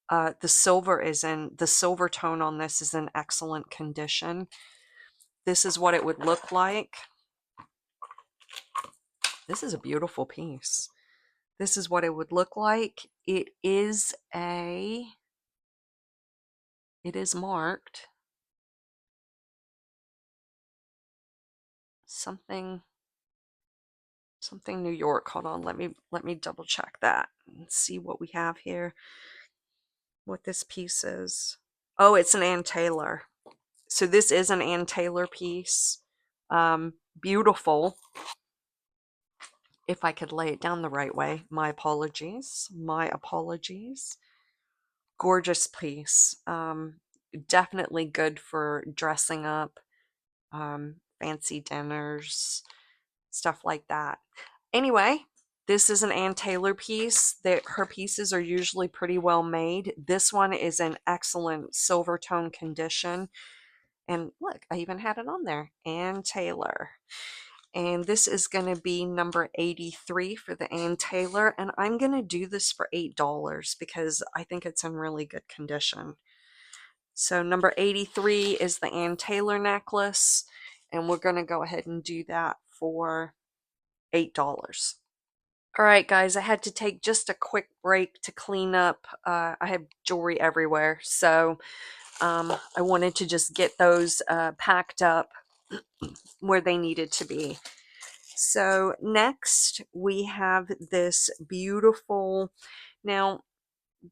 The silver tone on this is in excellent condition. This is what it would look like. This is a beautiful piece. This is what it would look like. It is marked something New York. Hold on, let me double check that and see what we have here. What this piece is. Oh, it's an Ann Taylor. So this is an Ann Taylor piece. Beautiful. If I could lay it down the right way. My apologies. My apologies. Gorgeous piece. Definitely good for dressing up, fancy dinners, stuff like that. Anyway, this is an Ann Taylor piece. Her pieces are usually pretty well made. This one is in excellent silver tone condition. And look, I even had it on there. Ann Taylor. And this is going to be number 83 for the Ann Taylor. And I'm going to do this for $8 because I think it's in really good condition. So number 83 is the Ann Taylor necklace. And we're going to go ahead and do that for $8. All right, guys, I had to take just a quick break to clean up. I have jewelry everywhere. So I wanted to just get those packed up where they needed to be. So next we have this beautiful, now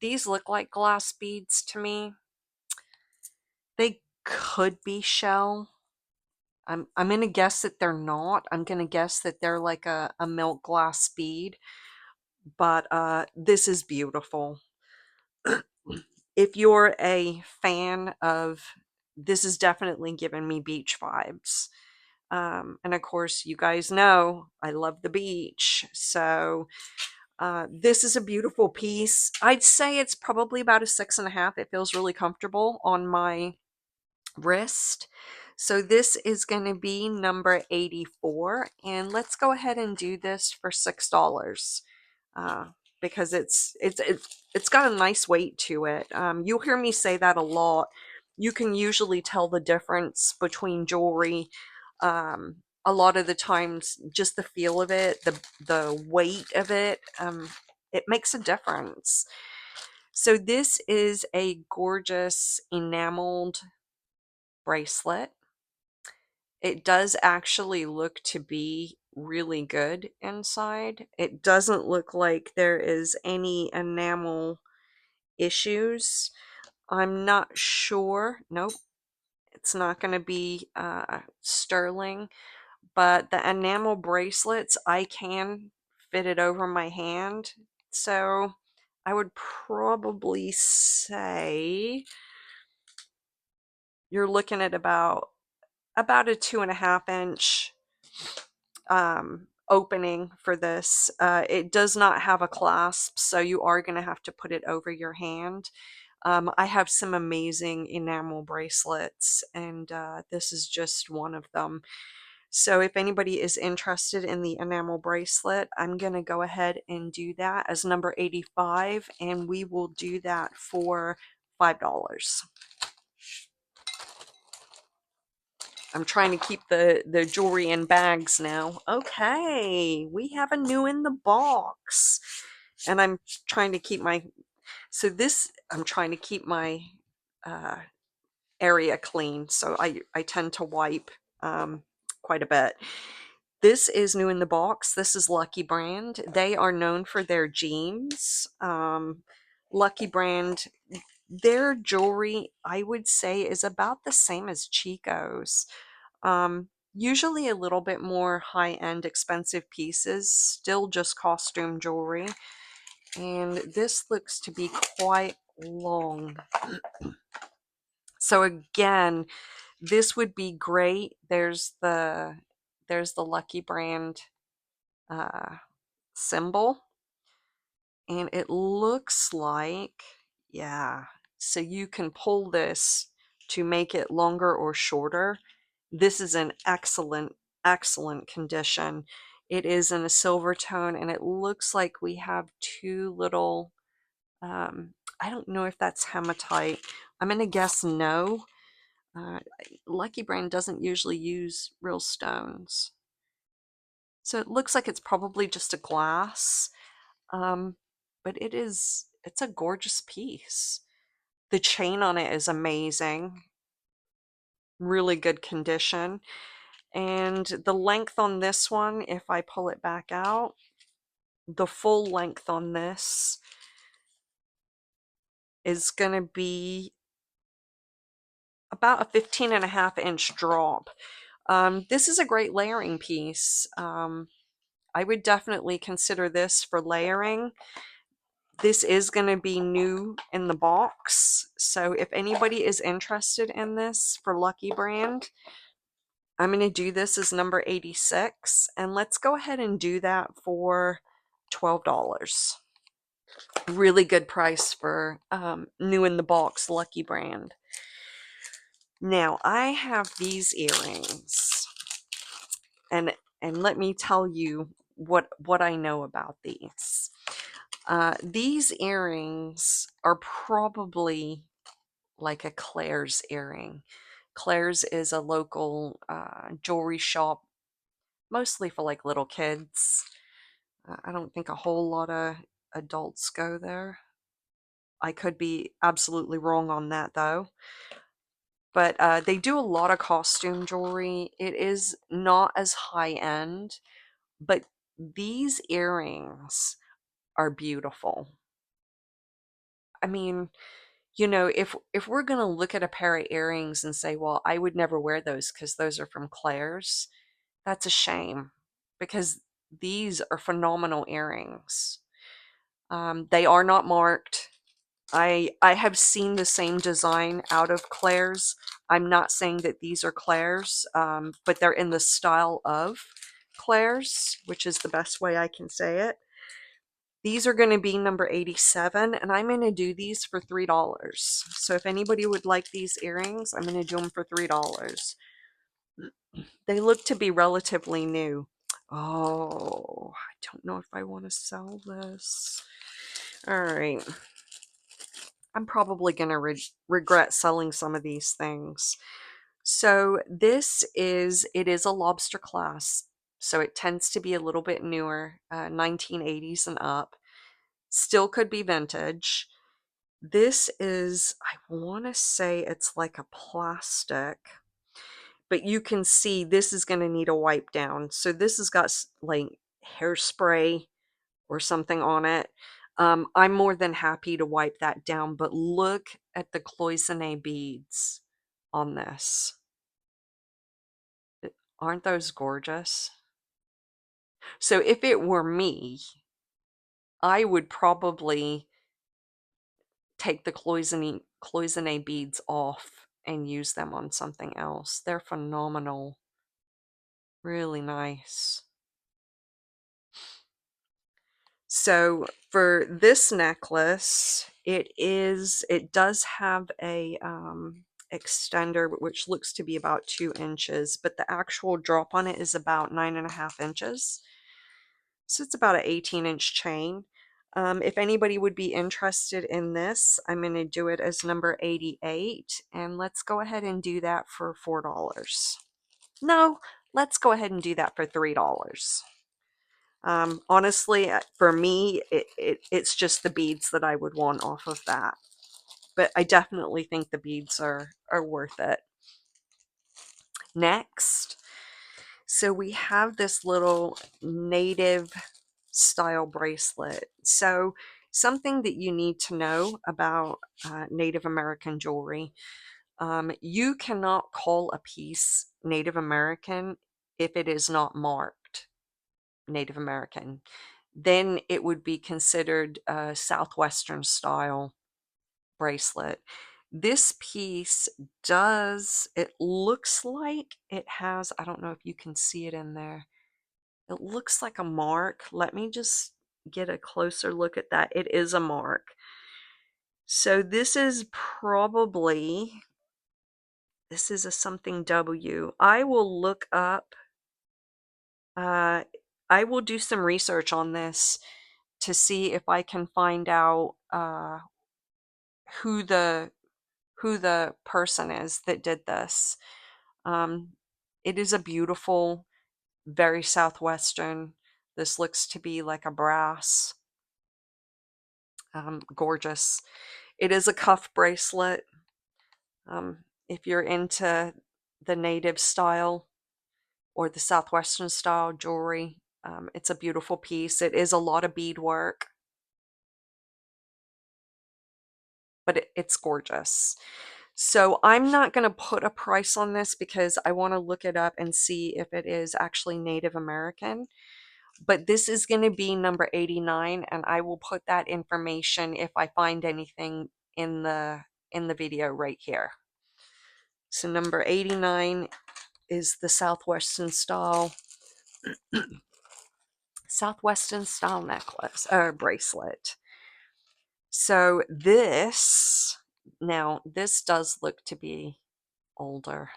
these look like glass beads to me. They could be shell. I'm gonna guess that they're not. I'm gonna guess that they're like a milk glass bead, but this is beautiful. If you're a fan of, this is definitely giving me beach vibes. And of course, you guys know I love the beach. So this is a beautiful piece. I'd say it's probably about a 6.5. It feels really comfortable on my wrist. So this is going to be number 84. And let's go ahead and do this for $6. Uh, because it's got a nice weight to it. You'll hear me say that a lot. You can usually tell the difference between jewelry. A lot of the times, just the feel of it, the weight of it, it makes a difference. So this is a gorgeous enameled bracelet. It does actually look to be really good inside. It doesn't look like there is any enamel issues. I'm not sure. Nope, it's not going to be sterling, but the enamel bracelets, I can fit it over my hand. So I would probably say you're looking at about a 2.5 inch opening for this. It does not have a clasp, so you are going to have to put it over your hand. I have some amazing enamel bracelets, and this is just one of them. So if anybody is interested in the enamel bracelet, I'm going to go ahead and do that as number 85, and we will do that for $5. I'm trying to keep the jewelry in bags now. Okay, we have a new in the box. And I'm trying to keep my, so this, I'm trying to keep my area clean. So I tend to wipe quite a bit. This is new in the box. This is Lucky Brand. They are known for their jeans. Lucky Brand, their jewelry, I would say, is about the same as Chico's. Usually a little bit more high-end expensive pieces, still just costume jewelry. And this looks to be quite long. So again, this would be great. There's the Lucky Brand symbol. And it looks like, yeah, so you can pull this to make it longer or shorter. This is an excellent, excellent condition. It is in a silver tone, and it looks like we have two little, I don't know if that's hematite. I'm going to guess no. Uh, Lucky Brand doesn't usually use real stones. So it looks like it's probably just a glass. Um, but it's a gorgeous piece. The chain on it is amazing, really good condition. And the length on this one, if I pull it back out, the full length on this is going to be about a 15.5-inch drop. This is a great layering piece. I would definitely consider this for layering. This is going to be new in the box, so if anybody is interested in this for Lucky Brand, I'm going to do this as number 86, and let's go ahead and do that for $12. Really good price for new in the box Lucky Brand. Now I have these earrings, and let me tell you what I know about these. These earrings are probably like a Claire's earring. Claire's is a local jewelry shop, mostly for like little kids. I don't think a whole lot of adults go there. I could be absolutely wrong on that though. But they do a lot of costume jewelry. It is not as high end, but these earrings are beautiful. I mean, you know, if we're going to look at a pair of earrings and say, well, I would never wear those because those are from Claire's, that's a shame, because these are phenomenal earrings. They are not marked. I have seen the same design out of Claire's. I'm not saying that these are Claire's, but they're in the style of Claire's, which is the best way I can say it. These are going to be number 87, and I'm going to do these for $3. So if anybody would like these earrings, I'm going to do them for $3. They look to be relatively new. Oh, I don't know if I want to sell this. All right. I'm probably going to regret selling some of these things. So it is a lobster clasp. So it tends to be a little bit newer, 1980s and up. Still could be vintage. This is, I want to say it's like a plastic, but you can see this is going to need a wipe down. So this has got like hairspray or something on it. I'm more than happy to wipe that down, but look at the cloisonne beads on this. Aren't those gorgeous? So if it were me, I would probably take the cloisonne beads off and use them on something else. They're phenomenal. Really nice. So for this necklace, it does have a extender, which looks to be about 2 inches, but the actual drop on it is about 9.5 inches. So it's about an 18-inch chain. If anybody would be interested in this, I'm going to do it as number 88, and let's go ahead and do that for $4. No, let's go ahead and do that for $3. Honestly, for me, it's just the beads that I would want off of that. But I definitely think the beads are worth it. Next, so we have this little native style bracelet. So something that you need to know about Native American jewelry, you cannot call a piece Native American if it is not marked Native American. Then it would be considered a Southwestern style bracelet. This piece it looks like it has, I don't know if you can see it in there. It looks like a mark. Let me just get a closer look at that. It is a mark. So this is probably, this is a something W. I will look up, I will do some research on this to see if I can find out who the person is that did this. Um, it is a beautiful, very Southwestern. This looks to be like a brass. Gorgeous. It is a cuff bracelet. If you're into the native style or the Southwestern style jewelry, it's a beautiful piece. It is a lot of beadwork, but it's gorgeous. So I'm not going to put a price on this because I want to look it up and see if it is actually Native American. But this is going to be number 89, and I will put that information if I find anything in the video right here. So number 89 is the Southwestern style necklace or bracelet. So this, now this does look to be older.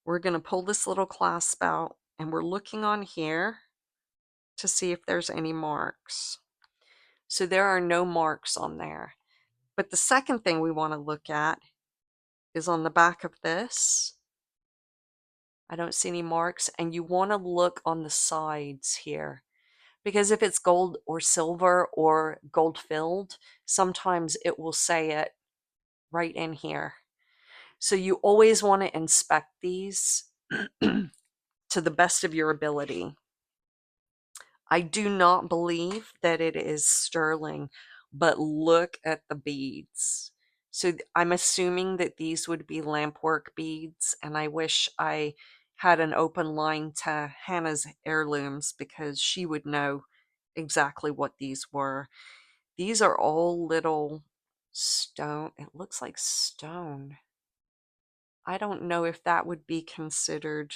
We're going to pull this little clasp out and we're looking on here to see if there's any marks. So there are no marks on there. But the second thing we want to look at is on the back of this. I don't see any marks, and you want to look on the sides here. Because if it's gold or silver or gold filled, sometimes it will say it right in here. So you always want to inspect these to the best of your ability. I do not believe that it is sterling, but look at the beads. So I'm assuming that these would be lampwork beads, and I wish I had an open line to Hannah's Heirlooms because she would know exactly what these were. These are all little stone. It looks like stone. I don't know if that would be considered.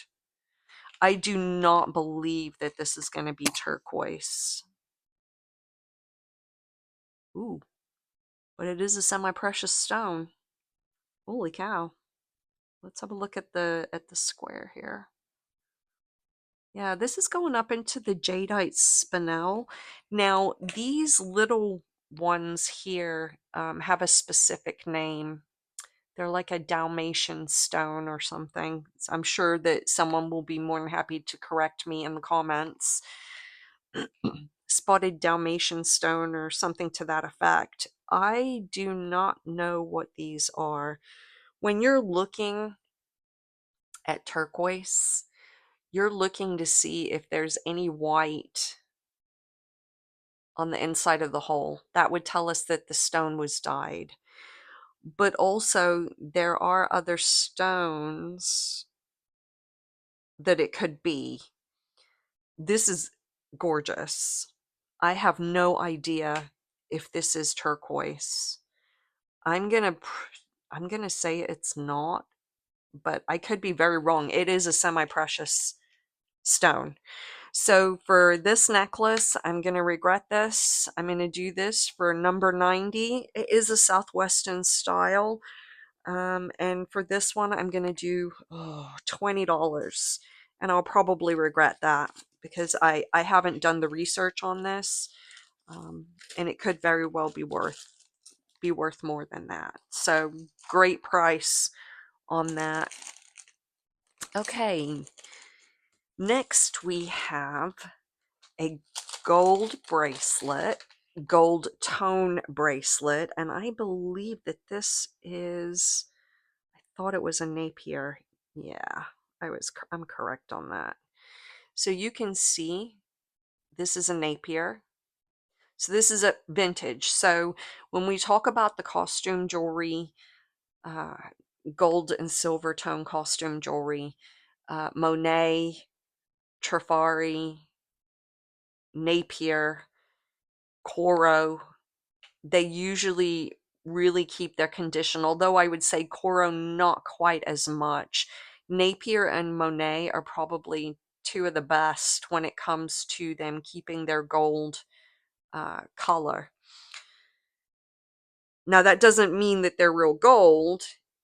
I do not believe that this is going to be turquoise. Ooh, but it is a semi-precious stone. Holy cow. Let's have a look at the square here. Yeah, this is going up into the jadeite spinel. Now, these little ones here have a specific name. They're like a Dalmatian stone or something. So I'm sure that someone will be more than happy to correct me in the comments. Spotted Dalmatian stone or something to that effect. I do not know what these are. When you're looking at turquoise, you're looking to see if there's any white on the inside of the hole. That would tell us that the stone was dyed. But also, there are other stones that it could be. This is gorgeous. I have no idea if this is turquoise. I'm gonna say it's not, but I could be very wrong. It is a semi-precious stone. So for this necklace, I'm gonna regret this. I'm gonna do this for number 90. It is a Southwestern style. And for this one, I'm gonna do $20. And I'll probably regret that because I haven't done the research on this. And it could very well be worth more than that. So great price on that. Okay, next we have a gold bracelet, gold tone bracelet, and I believe that this is, I thought it was a Napier. Yeah, I'm correct on that. So you can see this is a Napier. So this is a vintage. So when we talk about the costume jewelry, uh, gold and silver tone costume jewelry, Monet, Trifari, Napier, Coro, they usually really keep their condition, although I would say Coro not quite as much. Napier and Monet are probably two of the best when it comes to them keeping their gold color. Now that doesn't mean that they're real gold,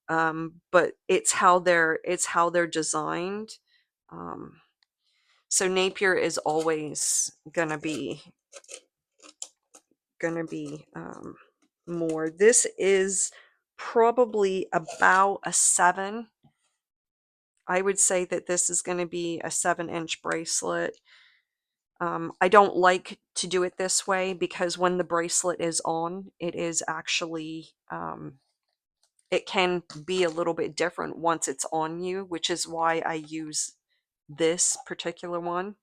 but it's how they're designed. Um, so Napier is always gonna be more. This is probably about a 7. I would say that this is going to be a 7-inch bracelet. I don't like to do it this way because when the bracelet is on, it is actually, it can be a little bit different once it's on you, which is why I use this particular one.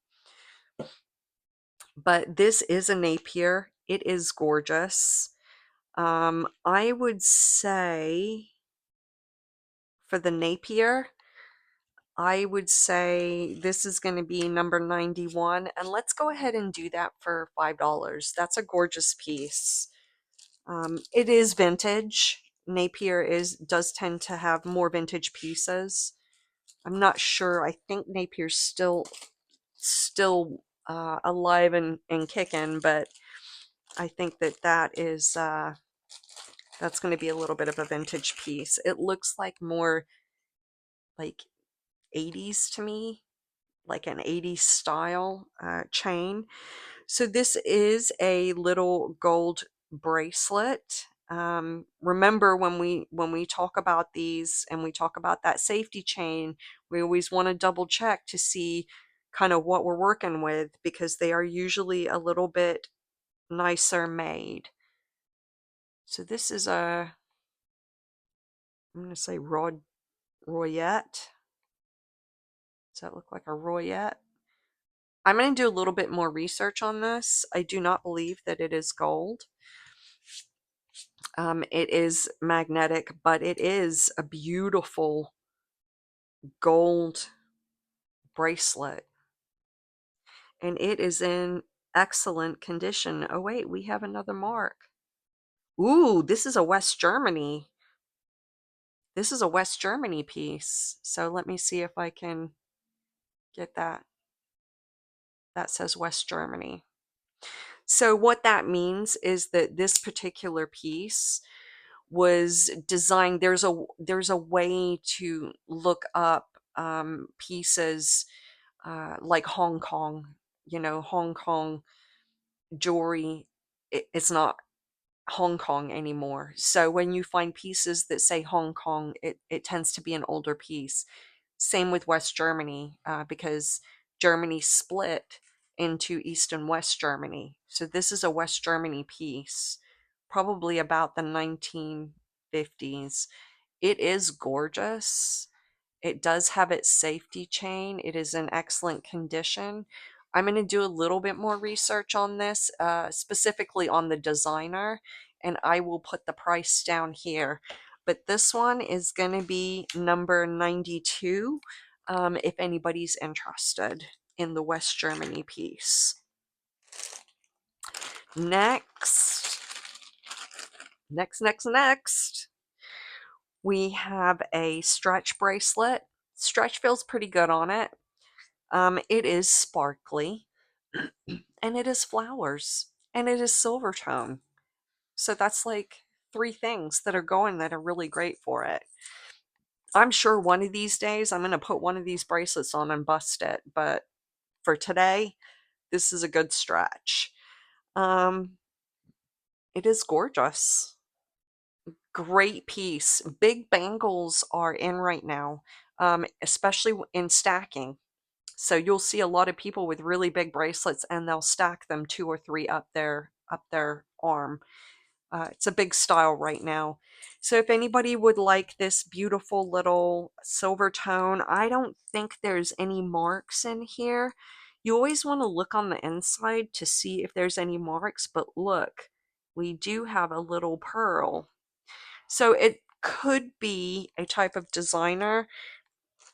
But this is a Napier. It is gorgeous. I would say for the Napier, I would say this is going to be number 91, and let's go ahead and do that for $5. That's a gorgeous piece. It is vintage. Napier does tend to have more vintage pieces. I'm not sure. I think Napier's still alive and kicking, but I think that is that's going to be a little bit of a vintage piece. It looks like more like 80s to me, like an 80s style chain. So this is a little gold bracelet. Remember when we talk about these and we talk about that safety chain, we always want to double check to see kind of what we're working with because they are usually a little bit nicer made. So this is I'm going to say Royette. Does that look like a Royette? I'm going to do a little bit more research on this. I do not believe that it is gold. It is magnetic, but it is a beautiful gold bracelet. And it is in excellent condition. Oh, wait, we have another mark. Ooh, this is a West Germany. This is a West Germany piece. So let me see if I can get that. That says West Germany. So what that means is that this particular piece was designed. There's a way to look up pieces like Hong Kong. Hong Kong jewelry. It's not Hong Kong anymore. So when you find pieces that say Hong Kong, it tends to be an older piece. Same with West Germany, because Germany split into East and West Germany. So this is a West Germany piece, probably about the 1950s. It is gorgeous. It does have its safety chain. It is in excellent condition. I'm going to do a little bit more research on this, specifically on the designer, and I will put the price down here. But this one is going to be number 92, if anybody's interested in the West Germany piece. Next, we have a stretch bracelet. Stretch feels pretty good on it. It is sparkly, and it is flowers, and it is silver tone. So that's like 3 things that are really great for it. I'm sure one of these days I'm going to put one of these bracelets on and bust it, but for today, this is a good stretch. Um, it is gorgeous. Great piece. Big bangles are in right now, especially in stacking. So you'll see a lot of people with really big bracelets and they'll stack them 2 or 3 up their arm. It's a big style right now. So if anybody would like this beautiful little silver tone, I don't think there's any marks in here. You always want to look on the inside to see if there's any marks, but look, we do have a little pearl. So it could be a type of designer.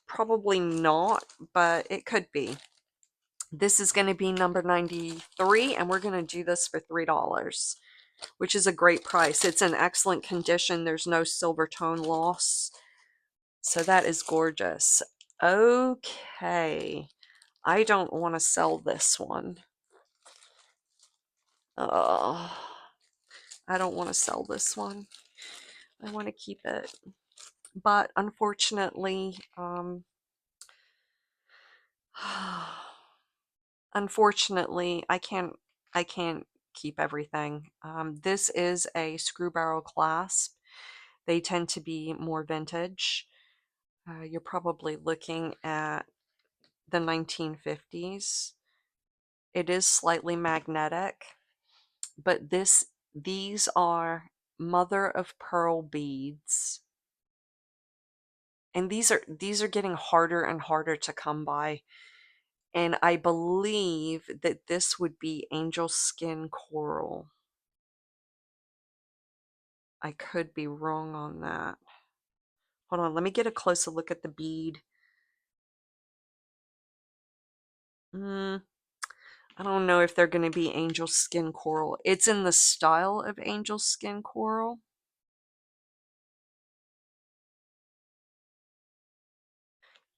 Probably not, but it could be. This is going to be number 93, and we're going to do this for $3, which is a great price. It's in excellent condition. There's no silver tone loss. So that is gorgeous. Okay. I don't want to sell this one. Oh, I don't want to sell this one. I want to keep it. But unfortunately, unfortunately, I can't keep everything. This is a screw barrel clasp. They tend to be more vintage. You're probably looking at the 1950s. It is slightly magnetic, but these are mother of pearl beads. And these are getting harder and harder to come by. And I believe that this would be angel skin coral. I could be wrong on that. Hold on, let me get a closer look at the bead. I don't know if they're going to be angel skin coral. It's in the style of angel skin coral.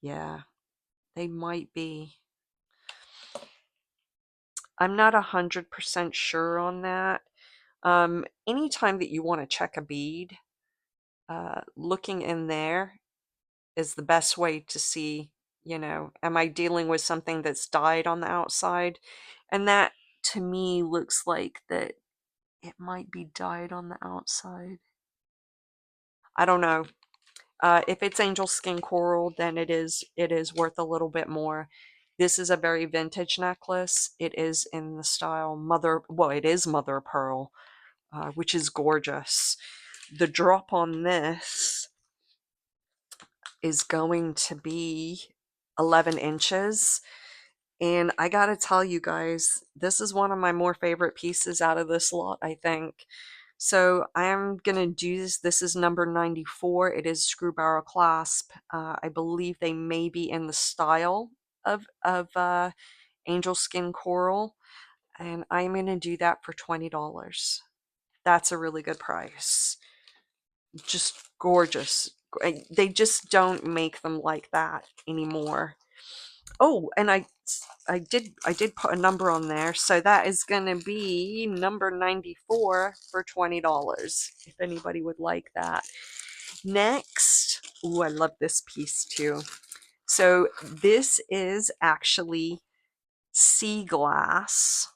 Yeah, they might be. I'm not 100% sure on that. Anytime that you want to check a bead, looking in there is the best way to see, am I dealing with something that's dyed on the outside? And that to me looks like that it might be dyed on the outside. I don't know. If it's angel skin coral, then it is worth a little bit more. This is a very vintage necklace. It is in the style it is mother of pearl, which is gorgeous. The drop on this is going to be 11 inches. And I gotta tell you guys, this is one of my more favorite pieces out of this lot, I think. So I'm gonna do this. This is number 94. It is screw barrel clasp. I believe they may be in the style of angel skin coral, and I'm gonna do that for $20. That's a really good price. Just gorgeous. They just don't make them like that anymore. Oh, and I did put a number on there, so that is going to be number 94 for $20 if anybody would like that. Next, oh, I love this piece too. So this is actually sea glass.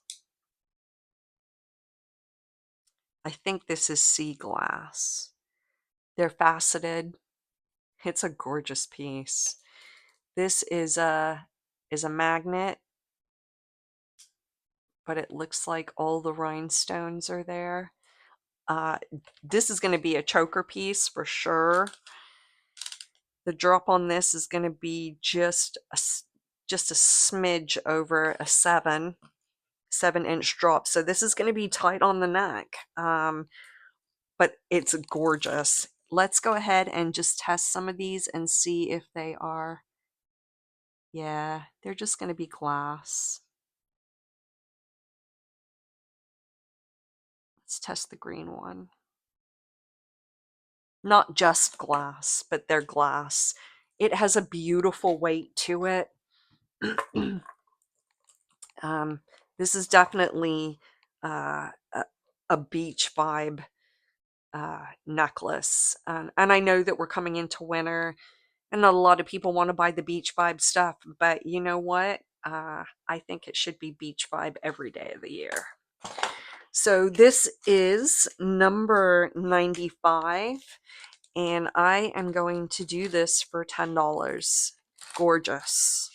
I think this is sea glass. They're faceted. It's a gorgeous piece. This is a magnet, but it looks like all the rhinestones are there. Uh, this is going to be a choker piece for sure. The drop on this is going to be just a smidge over a 7-inch drop. So this is going to be tight on the neck, but it's gorgeous. Let's go ahead and just test some of these and see if they are, yeah, they're just going to be glass. Let's test the green one. Not just glass, but they're glass. It has a beautiful weight to it. Um, this is definitely a, a beach vibe necklace. And I know that we're coming into winter and a lot of people want to buy the beach vibe stuff, but you know what? I think it should be beach vibe every day of the year. So this is number 95, and I am going to do this for $10. Gorgeous.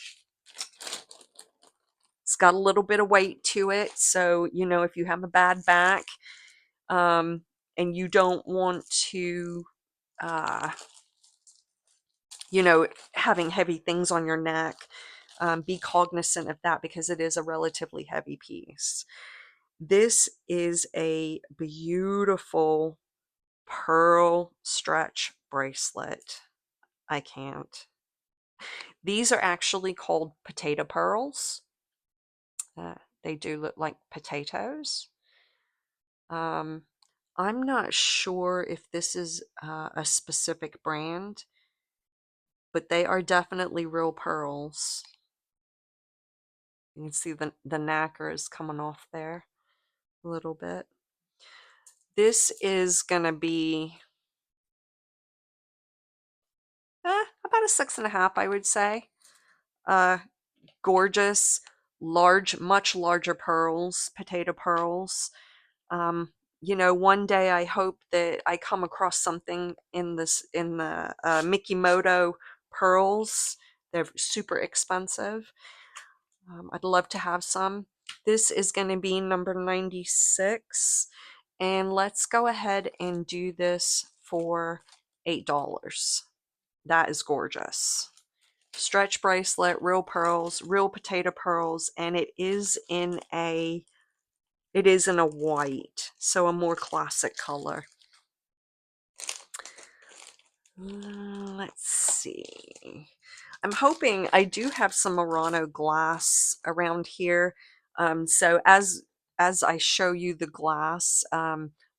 It's got a little bit of weight to it, so if you have a bad back, and you don't want to, uh, having heavy things on your neck, be cognizant of that because it is a relatively heavy piece. This is a beautiful pearl stretch bracelet. I can't. These are actually called potato pearls. They do look like potatoes. Um, I'm not sure if this is a specific brand, but they are definitely real pearls. You can see the nacre is coming off there. a little bit. This is going to be about a 6.5, I would say. Uh, Gorgeous, large, much larger pearls, potato pearls. You know, one day I hope that I come across something in the Mickey Moto pearls. They're super expensive. I'd love to have some. This is going to be number 96. And let's go ahead and do this for $8. That is gorgeous. Stretch bracelet, real pearls, real potato pearls, and it is in a white, so a more classic color. Let's see. I'm hoping I do have some Murano glass around here. So as I show you the glass,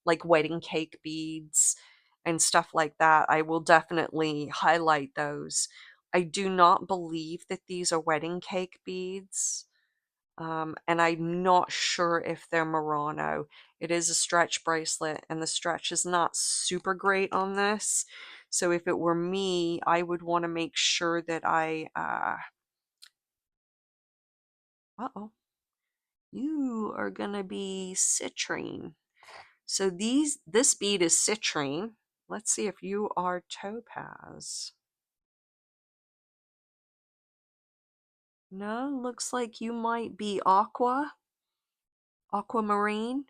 like wedding cake beads and stuff like that, I will definitely highlight those. I do not believe that these are wedding cake beads. And I'm not sure if they're Murano. It is a stretch bracelet, and the stretch is not super great on this. So if it were me, I would want to make sure that uh-oh, you are gonna be citrine. So this bead is citrine. Let's see if you are topaz. No, looks like you might be aquamarine.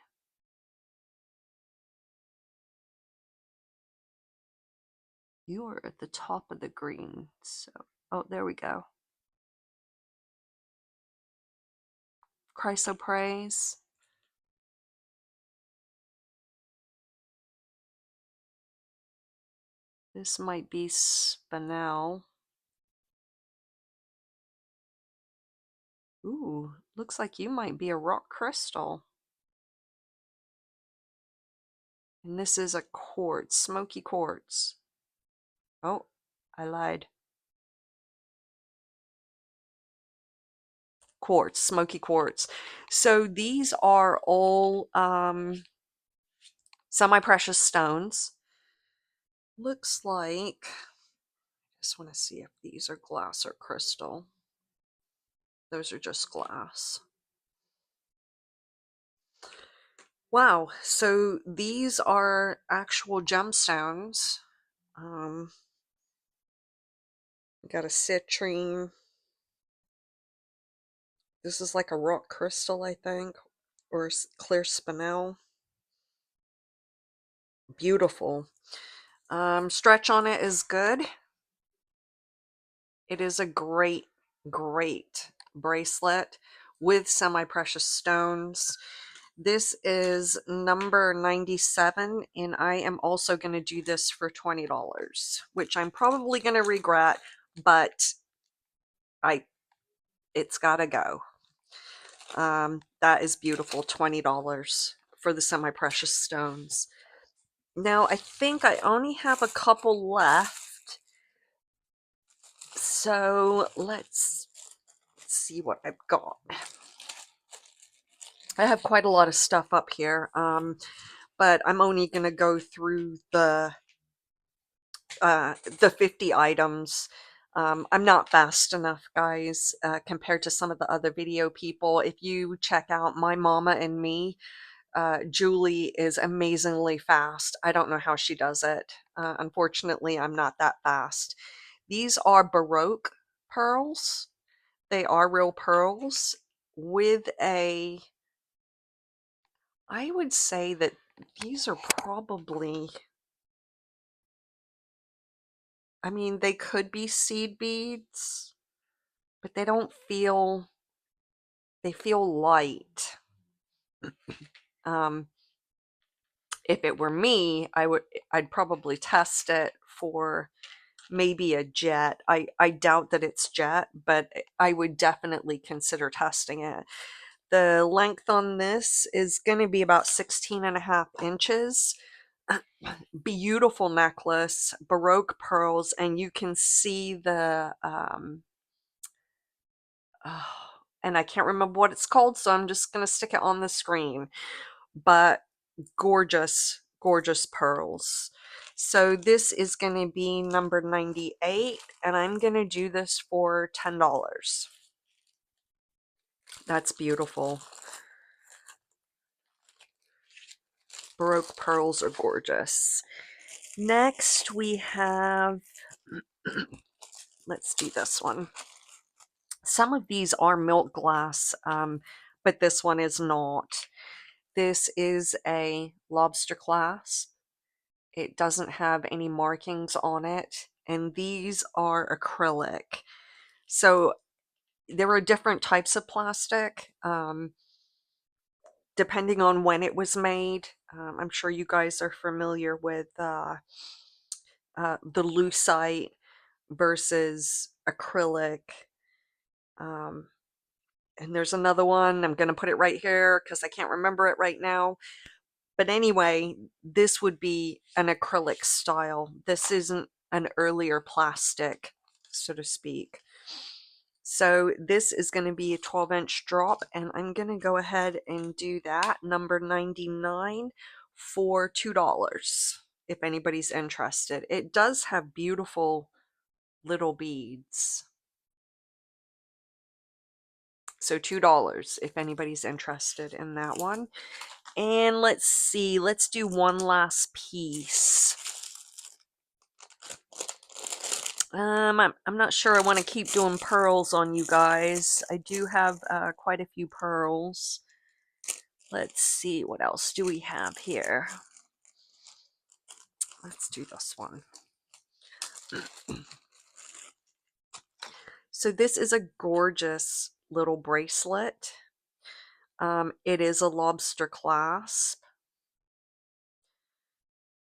You are at the top of the green. So, oh, there we go. Chrysoprase. This might be spinel. Ooh, looks like you might be a rock crystal. And this is a quartz, smoky quartz. Oh, I lied. Quartz, smoky quartz. So these are all semi-precious stones. Looks like, I just want to see if these are glass or crystal. Those are just glass. Wow, so these are actual gemstones. Got a citrine. This is like a rock crystal, I think, or clear spinel. Beautiful. Stretch on it is good. It is a great, great bracelet with semi-precious stones. This is number 97, and I am also going to do this for $20, which I'm probably going to regret, but it's got to go. That is beautiful, $20 for the semi-precious stones. Now, I think I only have a couple left, so let's see what I've got. I have quite a lot of stuff up here, but I'm only going to go through the 50 items. I'm not fast enough, guys, compared to some of the other video people. If you check out My Mama and Me, Julie is amazingly fast. I don't know how she does it. Unfortunately, I'm not that fast. These are Baroque pearls. They are real pearls with a, I would say that these are probably, I mean, they could be seed beads, but they don't feel, they feel light. Um, if it were me, I'd probably test it for maybe a jet. I doubt that it's jet, but I would definitely consider testing it. The length on this is going to be about 16.5 inches. Beautiful necklace, Baroque pearls, and you can see the, oh, and I can't remember what it's called, so I'm just going to stick it on the screen. but gorgeous, gorgeous pearls. So this is going to be number 98, and I'm going to do this for $10. That's beautiful. Baroque pearls are gorgeous. Next we have, let's do this one. Some of these are milk glass, but this one is not. This is a lobster clasp. It doesn't have any markings on it, and these are acrylic. So there are different types of plastic, depending on when it was made. I'm sure you guys are familiar with the lucite versus acrylic. Um, and there's another one. I'm going to put it right here because I can't remember it right now. But anyway, this would be an acrylic style. This isn't an earlier plastic, so to speak. So this is going to be a 12-inch drop, and I'm going to go ahead and do that, number 99, for $2, if anybody's interested. It does have beautiful little beads. So $2 if anybody's interested in that one. And let's see, let's do one last piece. I'm not sure I want to keep doing pearls on you guys. I do have quite a few pearls. Let's see, what else do we have here? Let's do this one. So this is a gorgeous little bracelet. It is a lobster clasp.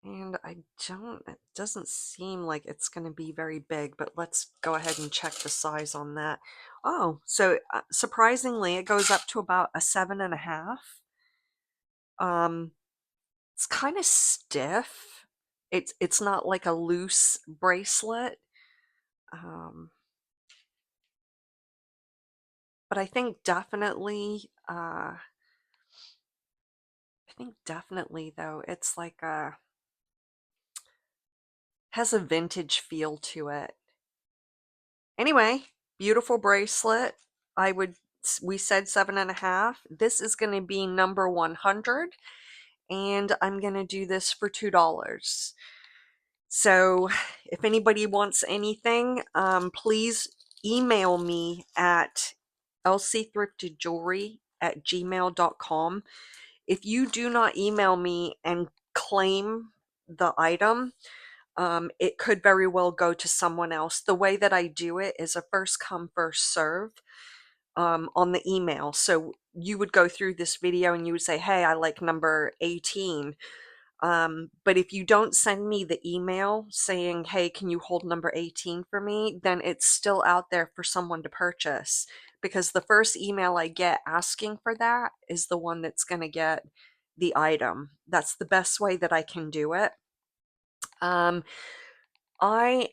And it doesn't seem like it's going to be very big, but let's go ahead and check the size on that. Oh, so surprisingly, it goes up to about a 7.5. It's kind of stiff. It's not like a loose bracelet. But I think definitely, though, it's like has a vintage feel to it. Anyway, beautiful bracelet. We said 7.5. This is going to be number 100, and I'm going to do this for $2. So if anybody wants anything, please email me at lcthriftedjewelry@gmail.com. If you do not email me and claim the item, it could very well go to someone else. The way that I do it is a first come, first serve on the email. So you would go through this video and you would say, hey, I like number 18. But if you don't send me the email saying, hey, can you hold number 18 for me, then it's still out there for someone to purchase, because the first email I get asking for that is the one that's going to get the item. That's the best way that I can do it. I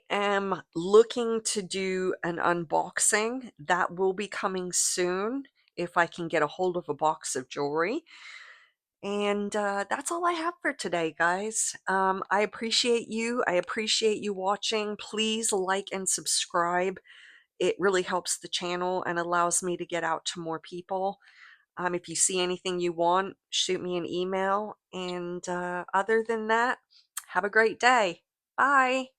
am looking to do an unboxing that will be coming soon if I can get a hold of a box of jewelry. And that's all I have for today, guys. I appreciate you. I appreciate you watching. Please like and subscribe. It really helps the channel and allows me to get out to more people. If you see anything you want, shoot me an email. And other than that, have a great day. Bye.